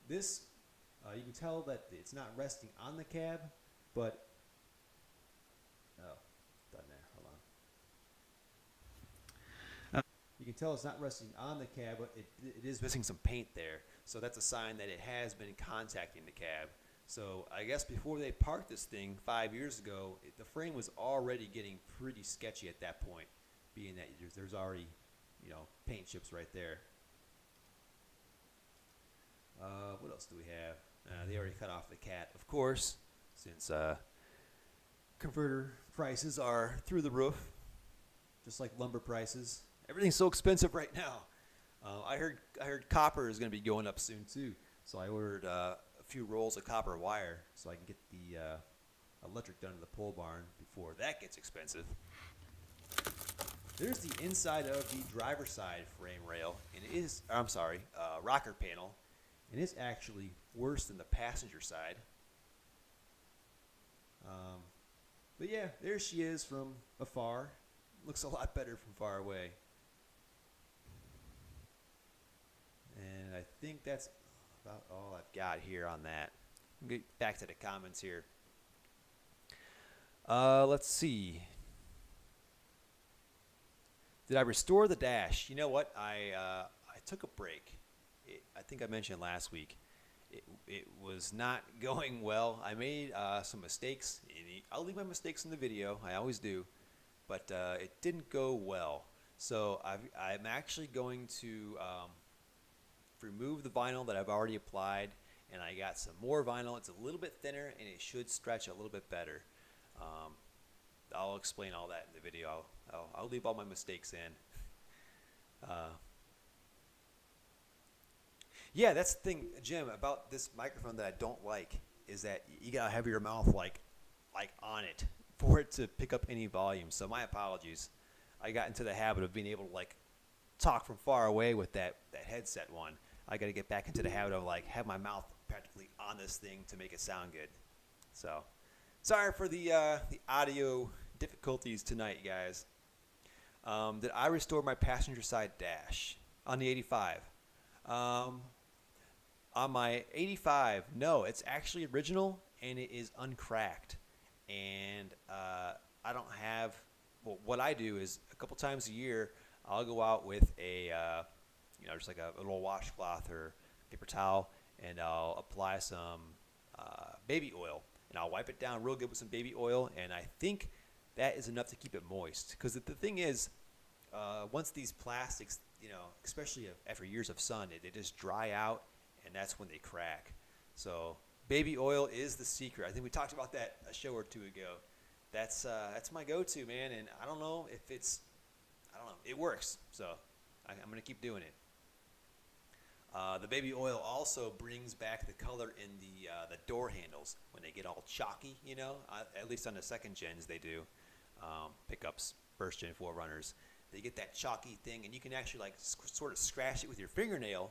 this, you can tell that it's not resting on the cab, but done there. Hold on. You can tell it's not resting on the cab, but it is missing some paint there. So that's a sign that it has been contacting the cab. So I guess before they parked this thing 5 years ago, the frame was already getting pretty sketchy at that point, being that there's already, paint chips right there. What else do we have? They already cut off the cat, of course, since converter prices are through the roof, just like lumber prices. Everything's so expensive right now. I heard copper is going to be going up soon too, so I ordered a few rolls of copper wire so I can get the electric done in the pole barn before that gets expensive. There's the inside of the driver's side frame rail, and it is, rocker panel, and it's actually worse than the passenger side. But yeah, there she is from afar. Looks a lot better from far away. And I think that's about all I've got here on that. I'll get back to the comments here. Let's see. Did I restore the dash? You know what? I took a break. I think I mentioned last week. It was not going well. I made some mistakes. I'll leave my mistakes in the video. I always do. But it didn't go well. So I'm actually going to remove the vinyl that I've already applied, and I got some more vinyl. It's a little bit thinner, and it should stretch a little bit better. I'll explain all that in the video. I'll leave all my mistakes in. Uh, yeah, that's the thing, Jim, about this microphone that I don't like is that you gotta have your mouth like on it for it to pick up any volume. So my apologies. I got into the habit of being able to like talk from far away with that headset one. I got to get back into the habit of like have my mouth practically on this thing to make it sound good. So sorry for the audio difficulties tonight, guys. Did I restore my passenger side dash on the 85? On my 85, no, it's actually original and it is uncracked. And I don't have. Well, what I do is a couple times a year, I'll go out with a, just like a little washcloth or paper towel, and I'll apply some baby oil, and I'll wipe it down real good with some baby oil, and I think that is enough to keep it moist. Because the thing is, once these plastics, especially after years of sun, they just dry out, and that's when they crack. So baby oil is the secret. I think we talked about that a show or two ago. That's my go-to, man, and I don't know. It works, so I'm going to keep doing it. The baby oil also brings back the color in the door handles when they get all chalky, at least on the second gens they do. Pickups, first gen 4Runners. They get that chalky thing, and you can actually like sort of scratch it with your fingernail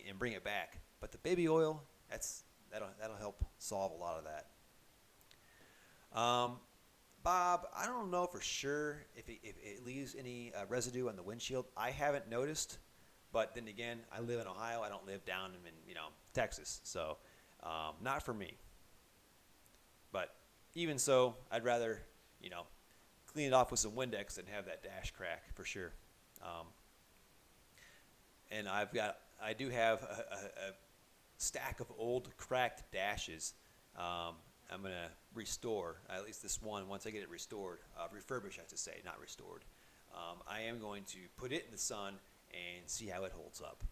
and bring it back. But the baby oil, that'll help solve a lot of that. Bob, I don't know for sure if it leaves any residue on the windshield. I haven't noticed, but then again, I live in Ohio. I don't live down in Texas, so not for me. But even so, I'd rather clean it off with some Windex than have that dash crack for sure. And I do have a stack of old cracked dashes. I'm going to restore, at least this one, once I get it restored, refurbished, I should say, not restored. I am going to put it in the sun and see how it holds up.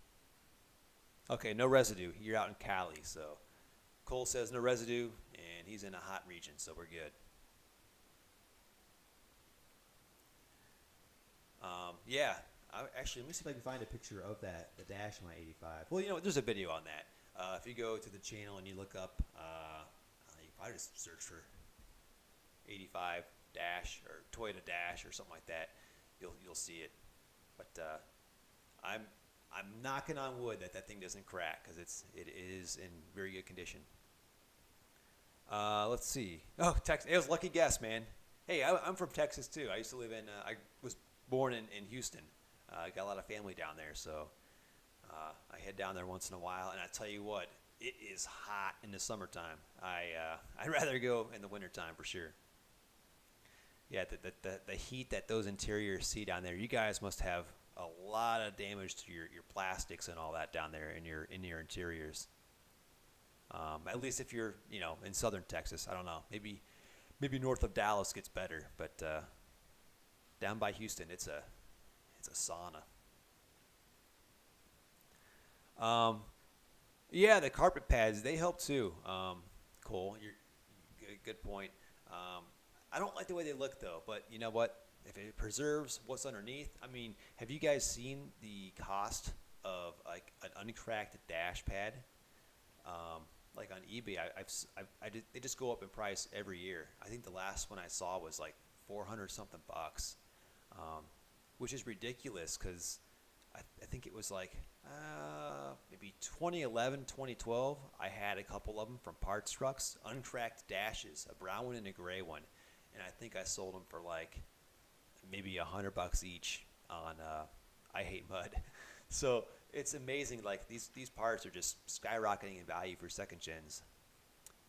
Okay, no residue. You're out in Cali, so Cole says no residue, and he's in a hot region, so we're good. Yeah, actually, let me see if I can find a picture of the dash on my 85. Well, there's a video on that. If you go to the channel and you look up, I just search for 85 dash or Toyota dash or something like that. You'll see it. But I'm knocking on wood that thing doesn't crack because it is in very good condition. Let's see. Oh, Texas. It was a lucky guess, man. Hey, I'm from Texas too. I used to live in. I was born in Houston. I got a lot of family down there, so I head down there once in a while. And I tell you what. It is hot in the summertime. I'd rather go in the wintertime for sure. Yeah, the heat that those interiors see down there. You guys must have a lot of damage to your plastics and all that down there in your interiors. At least if you're in southern Texas. I don't know. Maybe north of Dallas gets better, but down by Houston, it's a sauna. Yeah, the carpet pads, they help too. Cole, good point. I don't like the way they look though, but you know what? If it preserves what's underneath, I mean, have you guys seen the cost of like an uncracked dash pad? Like on eBay, they just go up in price every year. I think the last one I saw was like 400 something bucks, which is ridiculous because I think it was like maybe 2011, 2012. I had a couple of them from Parts Trucks, uncracked dashes, a brown one and a gray one, and I think I sold them for like maybe $100 each on I Hate Mud. So it's amazing. Like these parts are just skyrocketing in value for second gens.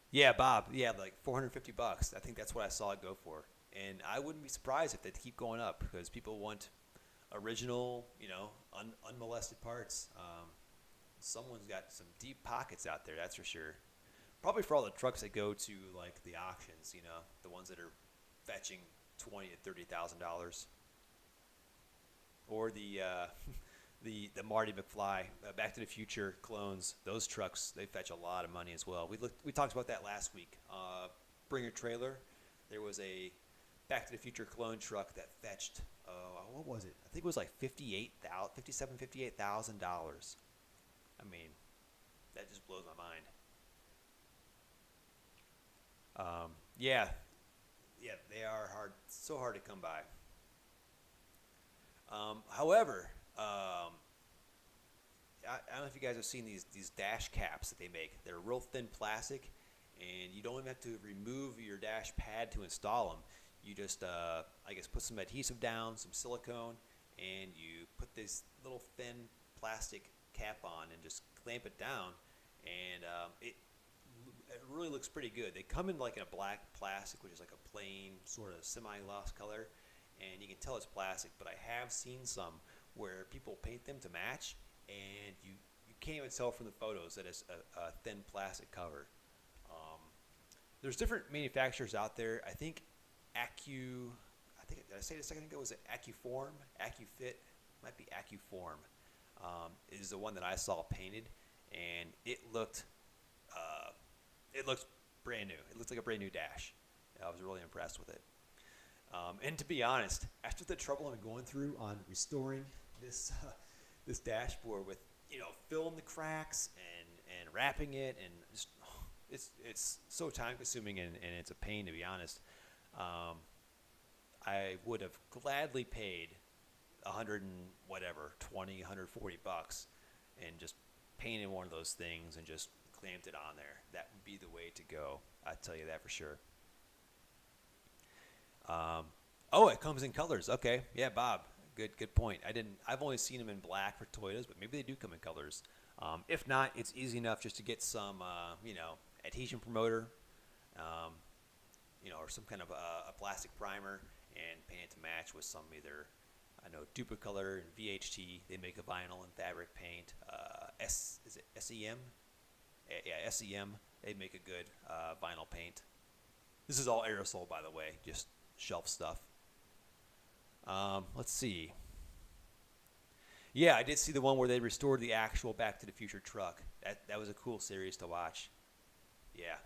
Yeah, Bob. Yeah, like $450. I think that's what I saw it go for, and I wouldn't be surprised if they keep going up because people want original, unmolested parts. Someone's got some deep pockets out there, that's for sure. Probably for all the trucks that go to like the auctions, the ones that are fetching $20,000 to $30,000, or the Marty McFly Back to the Future clones. Those trucks, they fetch a lot of money as well. We talked about that last week. Bring a trailer. There was a Back to the Future clone truck that fetched, what was it? I think it was like $58,000. I mean, that just blows my mind. Yeah, yeah, they are hard, so hard to come by. However, I don't know if you guys have seen these dash caps that they make. They're real thin plastic, and you don't even have to remove your dash pad to install them. You just, I guess, put some adhesive down, some silicone, and you put this little thin plastic cap on and just clamp it down, and it really looks pretty good. They come in like in a black plastic, which is like a plain sort of semi-gloss color, and you can tell it's plastic. But I have seen some where people paint them to match, and you can't even tell from the photos that it's a thin plastic cover. There's different manufacturers out there. I think did I say it a second ago? Was it AccuForm? AccuFit? Might be AccuForm. Is the one that I saw painted, and it looked brand new. It looked like a brand new dash. I was really impressed with it. And to be honest, after the trouble I'm going through on restoring this this dashboard with filling the cracks and wrapping it, and just it's so time consuming and it's a pain, to be honest. I would have gladly paid 100 and whatever, 20, 140 bucks, and just painted one of those things and just clamped it on there. That would be the way to go. I tell you that for sure. Oh, it comes in colors. Okay, yeah, Bob, good point. I've only seen them in black for Toyotas, but maybe they do come in colors. If not, it's easy enough just to get some adhesion promoter, or some kind of a plastic primer, and paint it to match with some either, I know, Duplicolor and VHT. They make a vinyl and fabric paint. Is it SEM? Yeah, SEM. They make a good vinyl paint. This is all aerosol, by the way, just shelf stuff. Let's see. Yeah, I did see the one where they restored the actual Back to the Future truck. That was a cool series to watch. Yeah.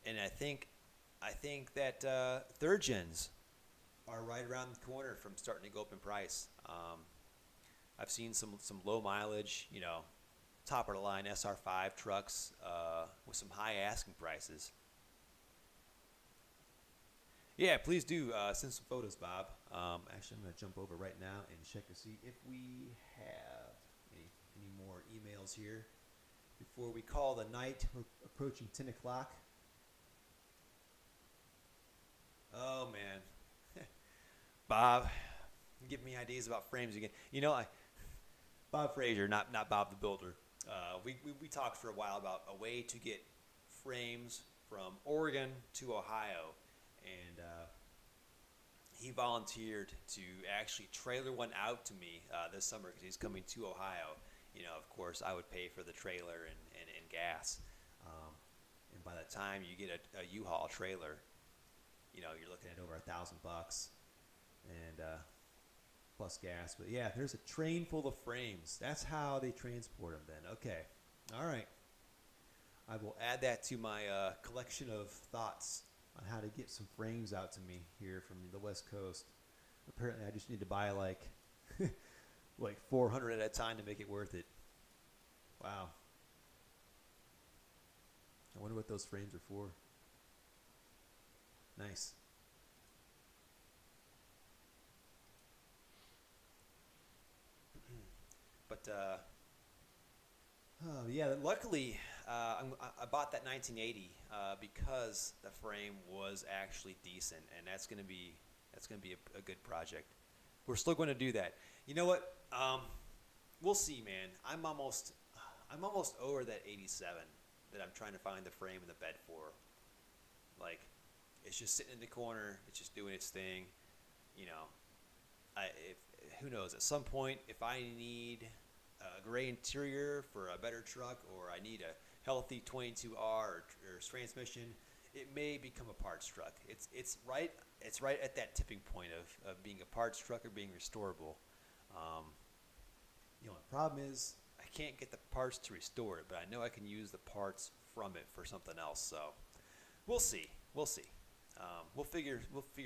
And I think that third gens are right around the corner from starting to go up in price. I've seen some low mileage, top of the line SR5 trucks with some high asking prices. Yeah, please do send some photos, Bob. Actually, I'm going to jump over right now and check to see if we have any more emails here before we call the night. We're approaching 10 o'clock. Oh, man. Bob, give me ideas about frames again. Bob Frazier, not Bob the Builder. We talked for a while about a way to get frames from Oregon to Ohio, and he volunteered to actually trailer one out to me this summer because he's coming to Ohio. Of course, I would pay for the trailer and gas. And by the time you get a U-Haul trailer, you're looking at over $1,000 and plus gas. But yeah, there's a train full of frames. That's how they transport them then. Okay. All right. I will add that to my collection of thoughts on how to get some frames out to me here from the West Coast. Apparently, I just need to buy like 400 at a time to make it worth it. Wow. I wonder what those frames are for. Nice. But yeah, luckily I bought that 1980 because the frame was actually decent, and that's gonna be a good project. We're still going to do that. You know what? We'll see, man. I'm almost over that 87 that I'm trying to find the frame and the bed for. Like, it's just sitting in the corner. It's just doing its thing. Who knows? At some point, if I need a gray interior for a better truck, or I need a healthy 22R or transmission, it may become a parts truck. It's right at that tipping point of being a parts truck or being restorable. The problem is I can't get the parts to restore it, but I know I can use the parts from it for something else. So we'll see. We'll see. We'll figure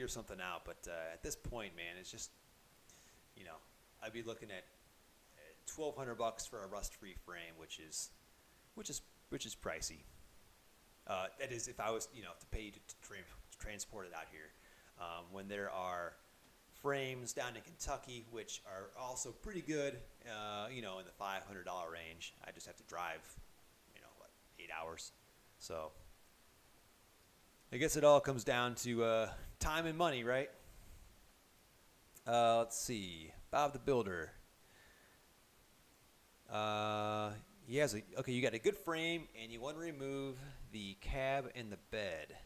something out. But at this point, man, it's just, I'd be looking at $1,200 for a rust-free frame, which is pricey. That is, if I was, to pay to transport it out here. When there are frames down in Kentucky, which are also pretty good, in the $500 range. I just have to drive, 8 hours. So I guess it all comes down to time and money, right? Let's see. Bob the Builder. You got a good frame, and you want to remove the cab and the bed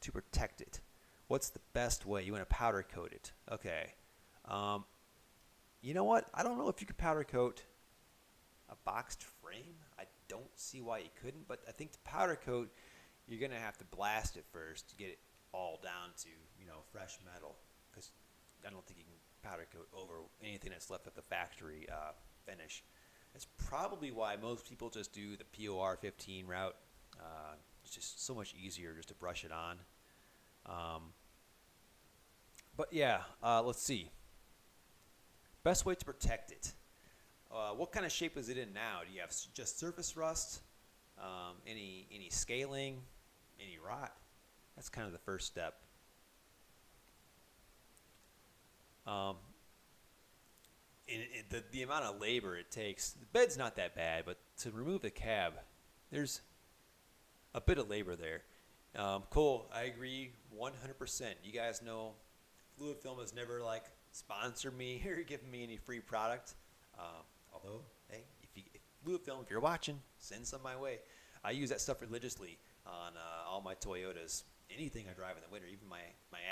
to protect it. What's the best way? You want to powder coat it. Okay. You know what? I don't know if you could powder coat a boxed frame. I don't see why you couldn't, but I think to powder coat, you're going to have to blast it first to get it all down to, fresh metal, because I don't think you can powder coat over anything that's left at the factory finish. That's probably why most people just do the POR 15 route. It's just so much easier just to brush it on. But yeah, let's see. Best way to protect it. What kind of shape is it in now? Do you have just surface rust? Any scaling? Any rot? That's kind of the first step. The amount of labor it takes, the bed's not that bad, but to remove the cab, there's a bit of labor there. Cole, I agree 100%. You guys know Fluid Film has never sponsored me or given me any free product. Although, hey, if Fluid Film, if you're watching, send some my way. I use that stuff religiously on all my Toyotas. Anything I drive in the winter, even my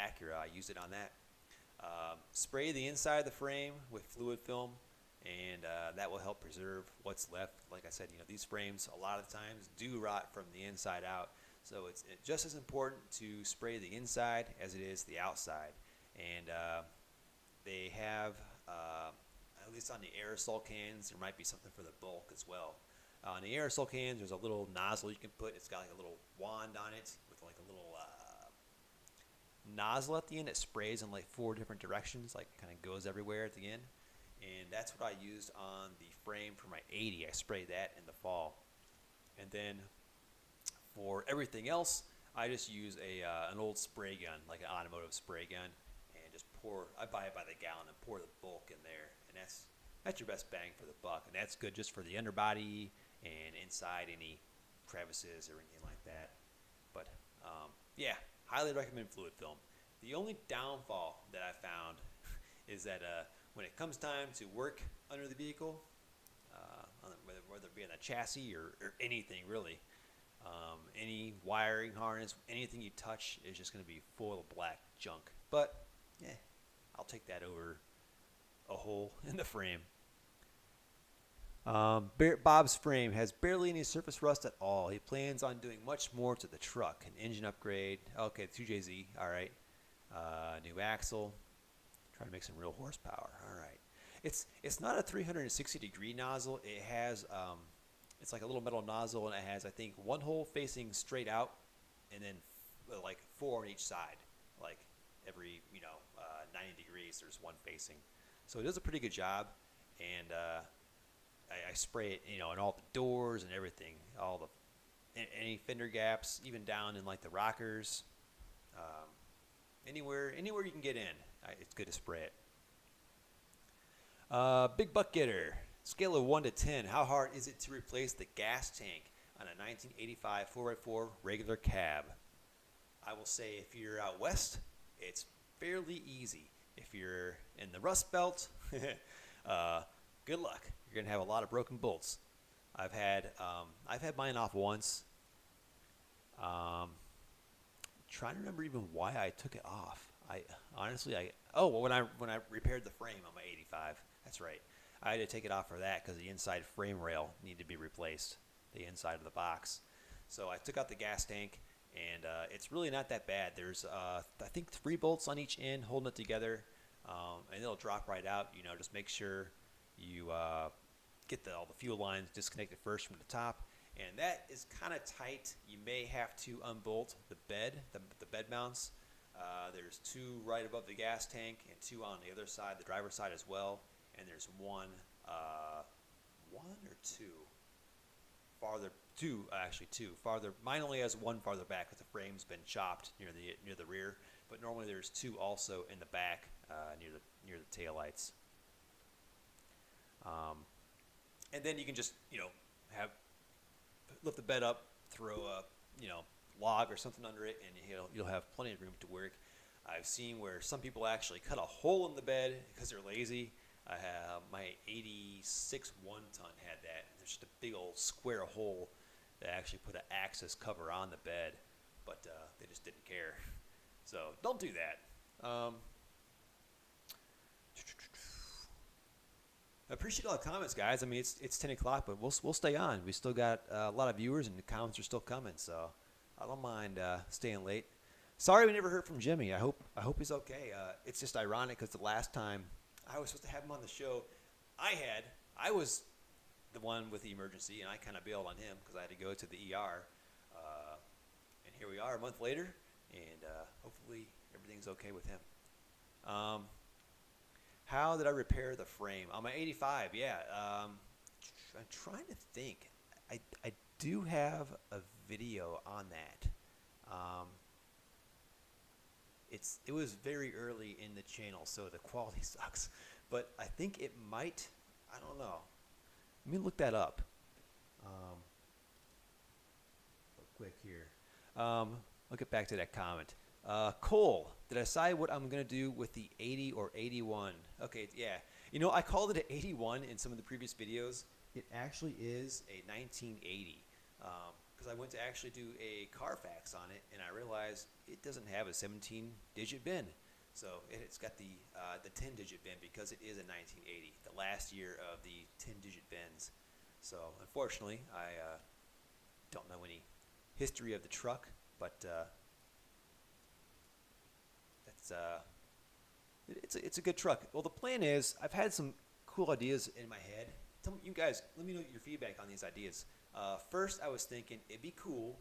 Acura, I use it on that. Spray the inside of the frame with Fluid Film, and that will help preserve what's left. Like I said, these frames a lot of times do rot from the inside out, so it's just as important to spray the inside as it is the outside. And they have, at least on the aerosol cans, there might be something for the bulk as well. On the aerosol cans, there's a little nozzle you can put. It's got a little wand on it with a little nozzle at the end that sprays in 4 different directions, kind of goes everywhere at the end. And that's what I used on the frame for my 80. I sprayed that in the fall. And then for everything else, I just use an old spray gun, like an automotive spray gun, and just pour. I buy it by the gallon and pour the bulk in there, and that's your best bang for the buck. And that's good just for the underbody and inside any crevices or anything like that. But yeah, highly recommend Fluid Film. The only downfall that I found is that when it comes time to work under the vehicle, whether it be on a chassis or anything really, any wiring harness, anything you touch is just going to be full of black junk. But yeah, I'll take that over a hole in the frame. Bob's frame has barely any surface rust at all. He plans on doing much more to the truck. An engine upgrade. Okay, 2JZ. All right. New axle. Trying to make some real horsepower. All right. It's not a 360-degree nozzle. It has it's like a little metal nozzle, and it has, I think, one hole facing straight out, and then 4 on each side. Every 90 degrees, there's one facing. So it does a pretty good job, and I spray it, in all the doors and everything, any fender gaps, even down in the rockers, anywhere you can get in, it's good to spray it. Big Buck Getter, scale of 1 to 10. How hard is it to replace the gas tank on a 1985 4x4 regular cab? I will say if you're out west, it's fairly easy. If you're in the Rust Belt, good luck. You're gonna have a lot of broken bolts. I've had mine off once. Trying to remember even why I took it off. When I repaired the frame on my 85. That's right. I had to take it off for that because the inside frame rail needed to be replaced, the inside of the box. So I took out the gas tank, and it's really not that bad. There's I think 3 bolts on each end holding it together, and it'll drop right out. Just make sure you get all the fuel lines disconnected first from the top, and that is kind of tight. You may have to unbolt the bed, the bed mounts. There's 2 right above the gas tank and 2 on the other side, the driver's side as well. And there's one or two farther, two farther. Mine only has one farther back because the frame's been chopped near the rear. But normally there's 2 also in the back near the taillights. And then you can just lift the bed up, throw a log or something under it, and you'll have plenty of room to work. I've seen where some people actually cut a hole in the bed because they're lazy. I have my 86 one-ton had that. There's just a big old square hole that actually put an access cover on the bed, but they just didn't care. So don't do that. I appreciate all the comments, guys. I mean, it's 10 o'clock, but we'll stay on. We still got a lot of viewers, and the comments are still coming, so I don't mind staying late. Sorry we never heard from Jimmy. I hope he's okay. It's just ironic because the last time I was supposed to have him on the show, I was the one with the emergency, and I kind of bailed on him because I had to go to the ER. And here we are a month later, and hopefully everything's okay with him. How did I repair the frame? On my 85, yeah. I'm trying to think. I do have a video on that. It was very early in the channel, so the quality sucks. But I think it might. I don't know. Let me look that up. Real quick here. I'll get back to that comment. Cole, did I decide what I'm going to do with the 80 or 81? Okay, yeah. I called it an 81 in some of the previous videos. It actually is a 1980 because I went to actually do a Carfax on it, and I realized it doesn't have a 17-digit VIN. So it's got the 10-digit VIN because it is a 1980, the last year of the 10-digit VINs. So unfortunately, I don't know any history of the truck, but it's a good truck. Well, the plan is I've had some cool ideas in my head. Tell me, you guys, let me know your feedback on these ideas. First, I was thinking it'd be cool.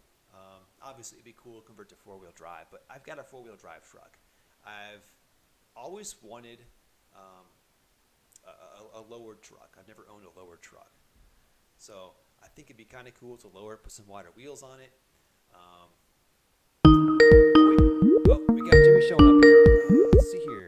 Obviously, it'd be cool to convert to 4-wheel drive, but I've got a 4-wheel drive truck. I've always wanted a lowered truck. I've never owned a lowered truck. So I think it'd be kind of cool to lower it, put some wider wheels on it. We got Jimmy showing up here. Let's see here.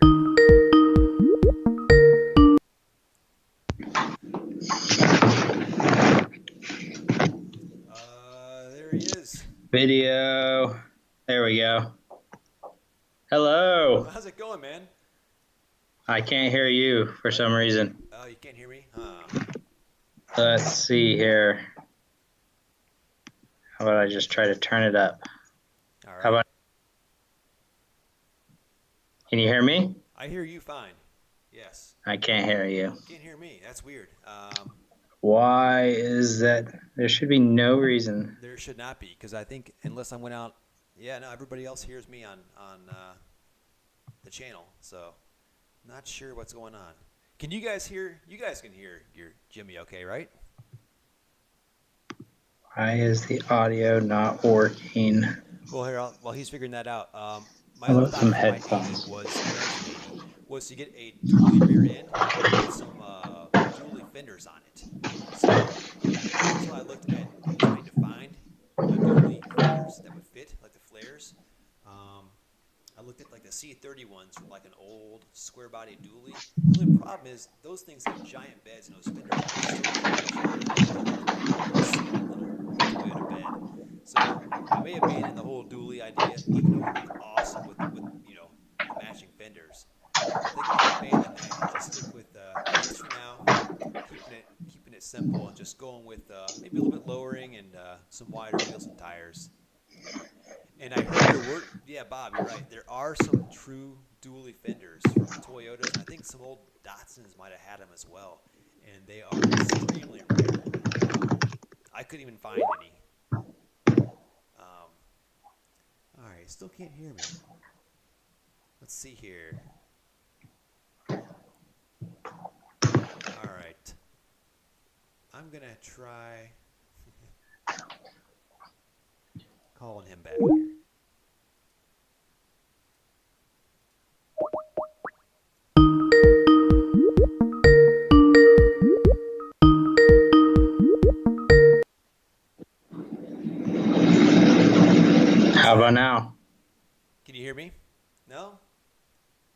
There he is. Video. There we go. Hello. How's it going, man? I can't hear you for some reason. Oh, you can't hear me? Let's see here. How about I just try to turn it up? All right. How about? Can you hear me? I hear you fine. Yes. I can't hear you. You can't hear me. That's weird. Why is that? There should be no reason. There should not be, because I think unless I went out, no, everybody else hears me on the channel. So, not sure what's going on. Can you guys hear? You guys can hear your Jimmy, okay, right? Why is the audio not working? Well, here, while he's figuring that out, my How other about thought some for my headphones? 80 was to get a dually rear end with some dually fenders on it. So that's why I looked at trying to find dually fenders that would fit, like the flares. I looked at like the C30 ones from like an old square body dually. The only problem is those things have giant beds, and those fenders are so Toyota bed. So I may abandon the whole dually idea, even though it would look awesome with matching fenders. I think I'm gonna abandon that and just stick with this for now, keeping it simple and just going with maybe a little bit lowering and some wider wheels and tires. And I heard there were, Bob, you're right. There are some true dually fenders from Toyotas, and I think some old Datsuns might have had them as well. And they are extremely rare. I couldn't even find any. All right, still can't hear me. Let's see here. All right. I'm going to try. calling him back here. How about now? Can you hear me? No?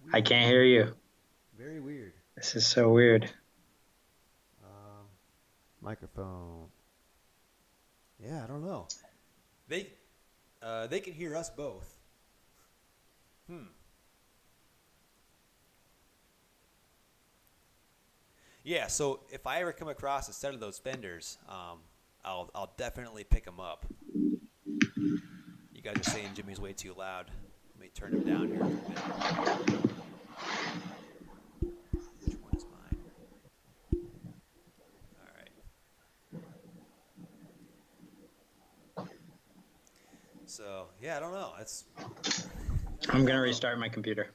Weird. I can't hear you. Very weird. This is so weird. Microphone. Yeah, I don't know. They can hear us both. Yeah, so if I ever come across a set of those fenders, I'll definitely pick them up. You guys are saying Jimmy's way too loud. Let me turn him down here a little bit. Which one is mine? All right. So yeah, I don't know. I'm gonna restart my computer.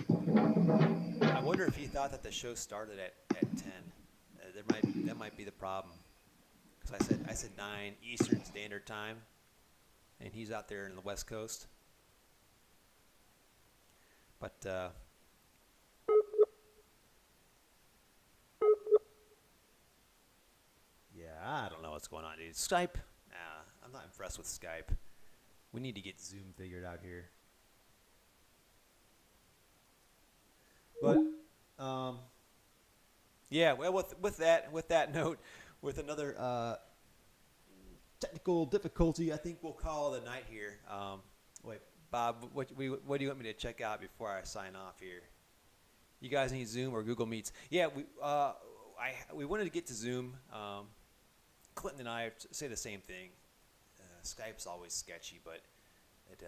I wonder if he thought that the show started at 10. That might be the problem. Because I said 9 Eastern Standard Time, and he's out there in the West Coast. But yeah, I don't know what's going on, dude. Skype? Nah, I'm not impressed with Skype. We need to get Zoom figured out here. But yeah, well, with that note, with another technical difficulty, I think we'll call it a night here. Wait, Bob, what do you want me to check out before I sign off here? You guys need Zoom or Google Meets? Yeah, we wanted to get to Zoom. Clinton and I say the same thing. Skype's always sketchy, but it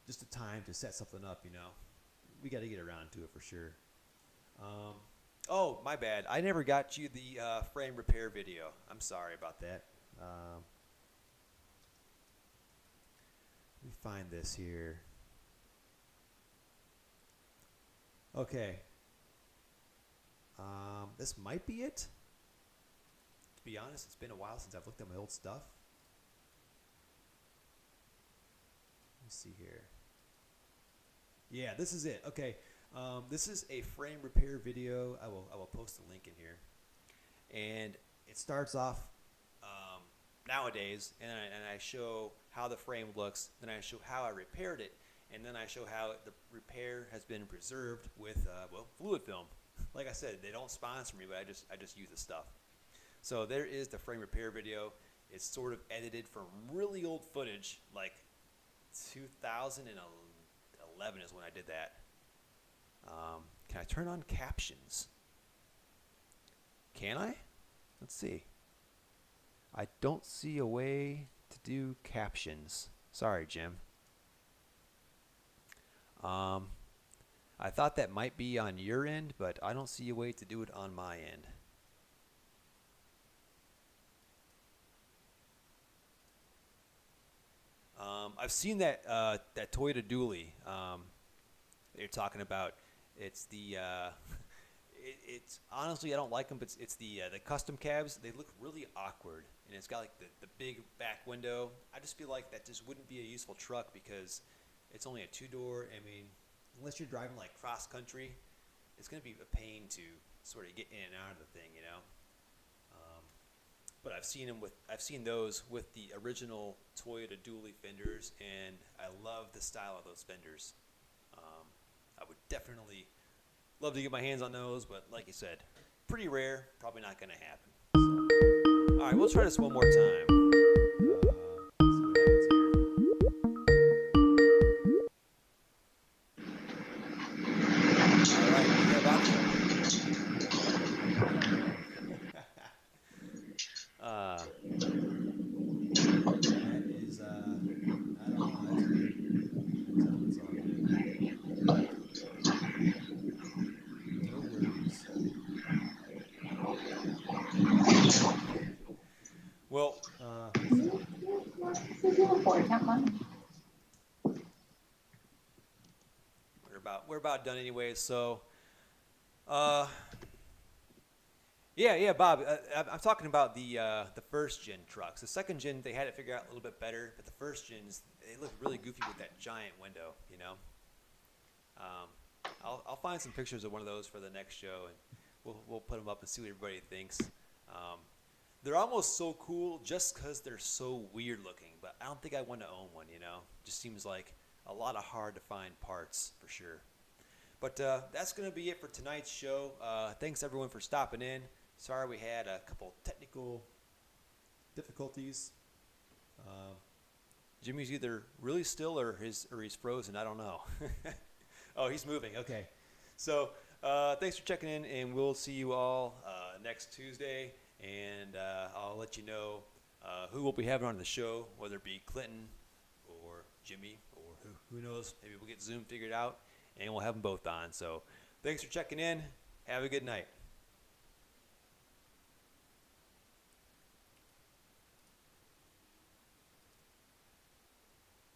just a time to set something up, you know. We got to get around to it for sure. Oh, my bad. I never got you the frame repair video. I'm sorry about that. Let me find this here. Okay. This might be it. To be honest, it's been a while since I've looked at my old stuff. Let me see here. Yeah, this is it. Okay. This is a frame repair video. I will post a link in here. And it starts off nowadays, and I show how the frame looks, then I show how I repaired it, and then I show how the repair has been preserved with fluid film. Like I said, they don't sponsor me, but I just use the stuff. So there is the frame repair video. It's sort of edited from really old footage, like 2011 is when I did that. Can I turn on captions? Can I? Let's see. I don't see a way to do captions. Sorry, Jim. I thought that might be on your end, but I don't see a way to do it on my end. I've seen that Toyota dually you're talking about. It's the it's honestly I don't like them, but it's the custom cabs. They look really awkward, and it's got like the big back window. I just feel like that just wouldn't be a useful truck because it's only a 2-door. I mean, unless you're driving like cross country, it's going to be a pain to sort of get in and out of the thing, you know. But I've seen those with the original Toyota dually fenders, and I love the style of those fenders. I would definitely love to get my hands on those, but like you said, pretty rare, probably not going to happen. So, all right, we'll try this one more time. Let's see what happens here. All right, we have that is, I don't know, that's weird. It's all good. No worries. Well, we're about done anyway. So, Yeah, Bob. I'm talking about the first gen trucks. The second gen, they had it figured out a little bit better, but the first gens, they look really goofy with that giant window. You know. I'll find some pictures of one of those for the next show, and we'll put them up and see what everybody thinks. Um, they're almost so cool just because they're so weird looking, but I don't think I want to own one. You know, just seems like a lot of hard to find parts for sure. But that's going to be it for tonight's show. Thanks everyone for stopping in. Sorry we had a couple technical difficulties. Jimmy's either really still or he's frozen. I don't know. Oh, he's moving. Okay. So thanks for checking in, and we'll see you all next Tuesday. And I'll let you know who we'll be having on the show, whether it be Clinton or Jimmy or who knows. Maybe we'll get Zoom figured out, and we'll have them both on. So thanks for checking in. Have a good night.